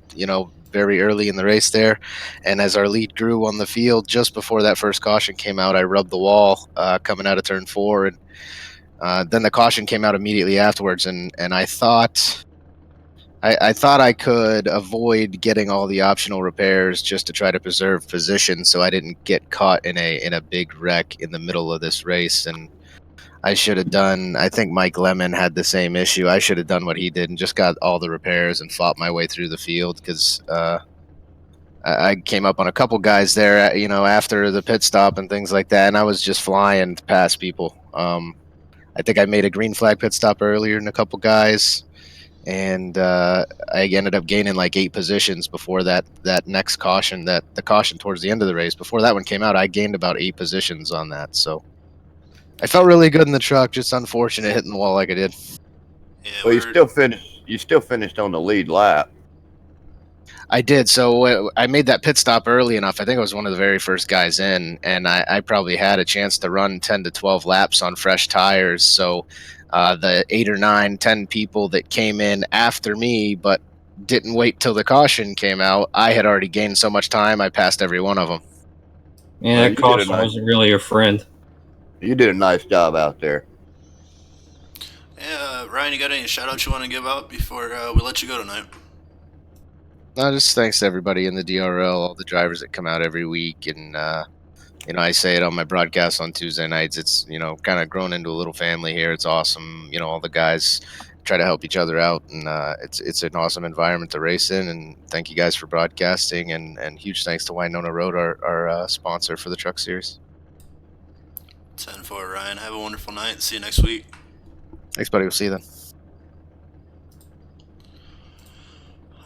very early in the race there. And as our lead grew on the field, just before that first caution came out, I rubbed the wall coming out of turn 4. And then the caution came out immediately afterwards. And I thought I could avoid getting all the optional repairs just to try to preserve position so I didn't get caught in a big wreck in the middle of this race. And I should have done, I think Mike Lemon had the same issue. I should have done what he did and just got all the repairs and fought my way through the field, because I came up on a couple guys there, after the pit stop and things like that, and I was just flying past people. I think I made a green flag pit stop earlier than a couple guys, and I ended up gaining like 8 positions before that next caution, the caution towards the end of the race. Before that one came out, I gained about 8 positions on that, so I felt really good in the truck. Just unfortunate hitting the wall like I did. Yeah, Well, you still finished on the lead lap. I did. So I made that pit stop early enough. I think I was one of the very first guys in, and I probably had a chance to run 10 to 12 laps on fresh tires. So the 8 or 9, 10 people that came in after me but didn't wait till the caution came out, I had already gained so much time, I passed every one of them. Yeah, Well, that caution wasn't really your friend. You did a nice job out there. Yeah, Ryan, you got any shout outs you want to give out before we let you go tonight? No, just thanks to everybody in the DRL, all the drivers that come out every week. And, I say it on my broadcast on Tuesday nights. It's, kind of grown into a little family here. It's awesome. All the guys try to help each other out. And it's an awesome environment to race in. And thank you guys for broadcasting. And huge thanks to Winona Road, our sponsor for the Truck Series. 10-4, Ryan. Have a wonderful night. See you next week. Thanks, buddy. We'll see you then.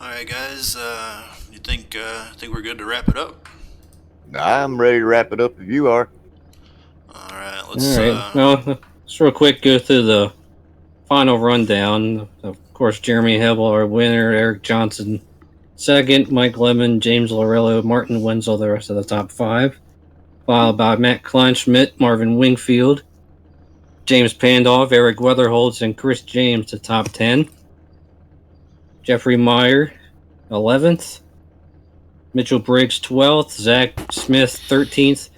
All right, guys. You think we're good to wrap it up? I'm ready to wrap it up if you are. All right. Let's. All right. Well, let's real quick go through the final rundown. Of course, Jeremy Hebel, our winner. Eric Johnson, second. Mike Lemon, James Lorello, Martin Wenzel, the rest of the top 5. Followed by Matt Kleinschmidt, Marvin Wingfield, James Pandolf, Eric Weatherholtz, and Chris James, the top 10. Jeffrey Meyer, 11th. Mitchell Briggs, 12th. Zach Smith, 13th.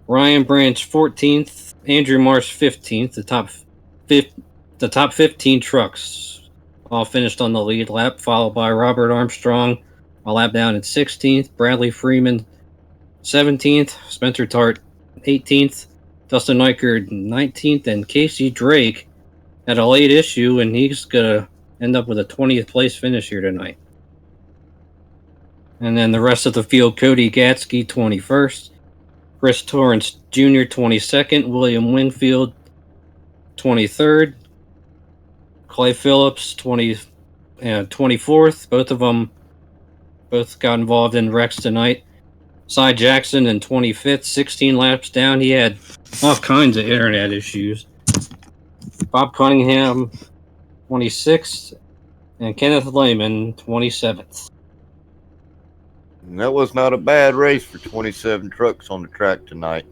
Ryan Branch, 14th. Andrew Marsh, 15th. The top 15 trucks all finished on the lead lap, followed by Robert Armstrong, a lap down at 16th. Bradley Freeman, 17th, Spencer Tart 18th, Dustin Neikert 19th, and Casey Drake had a late issue, and he's going to end up with a 20th place finish here tonight. And then the rest of the field, Cody Gatsky 21st, Chris Torrance Jr. 22nd, William Winfield 23rd, Clay Phillips 24th. Both of them got involved in wrecks tonight. Cy Jackson in 25th, 16 laps down. He had all kinds of internet issues. Bob Cunningham, 26th, and Kenneth Lehman, 27th. And that was not a bad race for 27 trucks on the track tonight.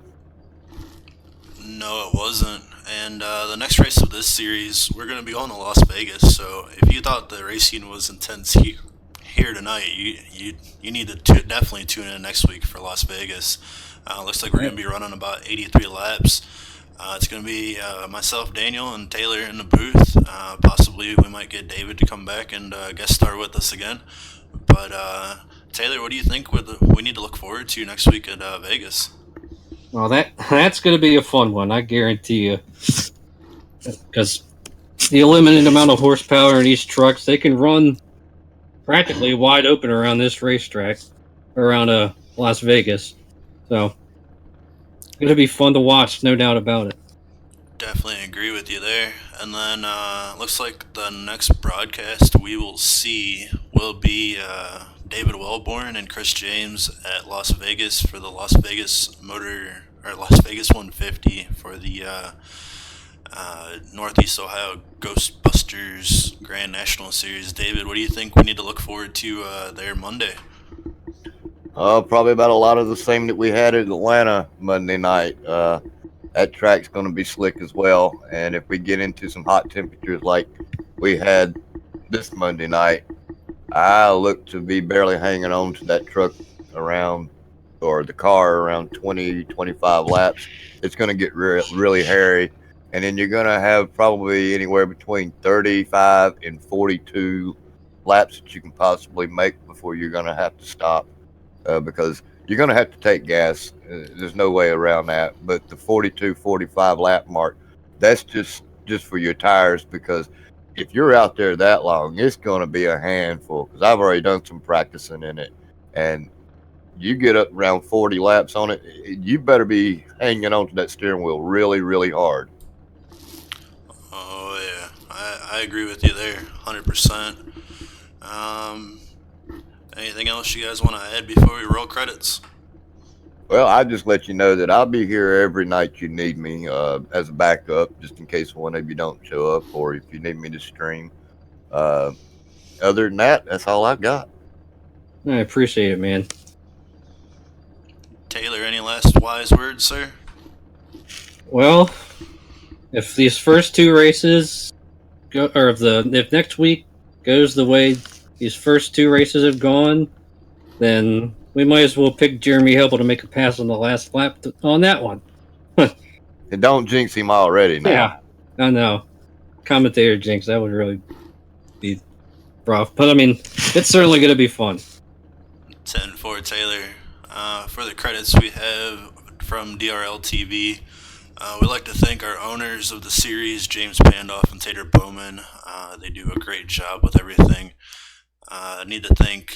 No, it wasn't. And the next race of this series, we're going to be going to Las Vegas. So if you thought the racing was intense here tonight, you need to definitely tune in next week for Las Vegas. Looks like we're going to be running about 83 laps. It's going to be myself, Daniel, and Taylor in the booth. Possibly we might get David to come back and guest star with us again. But Taylor, what do you think we need to look forward to next week at Vegas? Well, that's going to be a fun one, I guarantee you. Because the limited amount of horsepower in these trucks, they can run practically wide open around this racetrack, around Las Vegas. So, it's going to be fun to watch, no doubt about it. Definitely agree with you there. And then looks like the next broadcast we will see will be David Wellborn and Chris James at Las Vegas for the Las Vegas 150 for the Northeast Ohio Ghostbusters Grand National Series. David, what do you think we need to look forward to there Monday? Probably about a lot of the same that we had at Atlanta Monday night. That track's going to be slick as well. And if we get into some hot temperatures like we had this Monday night, I look to be barely hanging on to that truck around, or the car around 20, 25 laps. It's going to get really hairy. And then you're going to have probably anywhere between 35 and 42 laps that you can possibly make before you're going to have to stop, because you're going to have to take gas. There's no way around that. But the 42, 45 lap mark, that's just for your tires, because if you're out there that long, it's going to be a handful, because I've already done some practicing in it. And you get up around 40 laps on it, you better be hanging on to that steering wheel really, really hard. Oh yeah, I agree with you there, 100%. Um, Anything else you guys want to add before we roll credits? Well, I just let you know that I'll be here every night you need me, as a backup, just in case one of you don't show up, or if you need me to stream. Uh, Other than that, that's all I've got. I appreciate it, man. Taylor, any last wise words, sir? Well, if these first two races go, or if next week goes the way these first two races have gone, then we might as well pick Jeremy Hubble to make a pass on the last lap on that one. And don't jinx him already now. Yeah, I know. Commentator jinx, that would really be rough. But I mean, it's certainly going to be fun. 10-4 Taylor. For the credits we have from DRL TV, we'd like to thank our owners of the series, James Pandoff and Tater Bowman. They do a great job with everything. I need to thank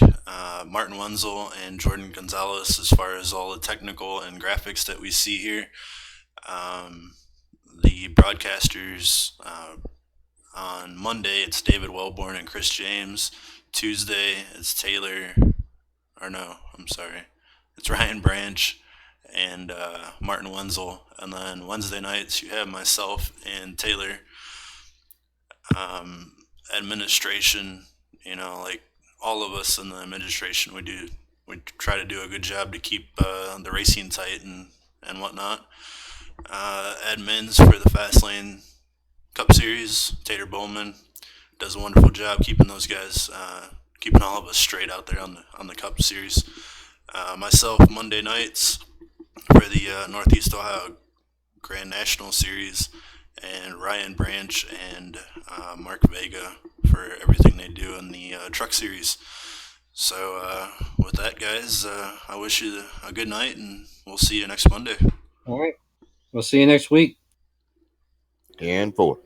Martin Wenzel and Jordan Gonzalez as far as all the technical and graphics that we see here. The broadcasters, on Monday, it's David Wellborn and Chris James. Tuesday, it's it's Ryan Branch and Martin Wenzel. And then Wednesday nights, you have myself and Taylor. Administration, like all of us in the administration, we try to do a good job to keep the racing tight and whatnot. Admins for the Fastlane Cup Series, Tater Bowman does a wonderful job keeping those guys, keeping all of us straight out there on the Cup Series. Myself, Monday nights for the Northeast Ohio Grand National Series, and Ryan Branch and Mark Vega for everything they do in the Truck Series. So with that, guys, I wish you a good night, and we'll see you next Monday. All right. We'll see you next week. 10-4.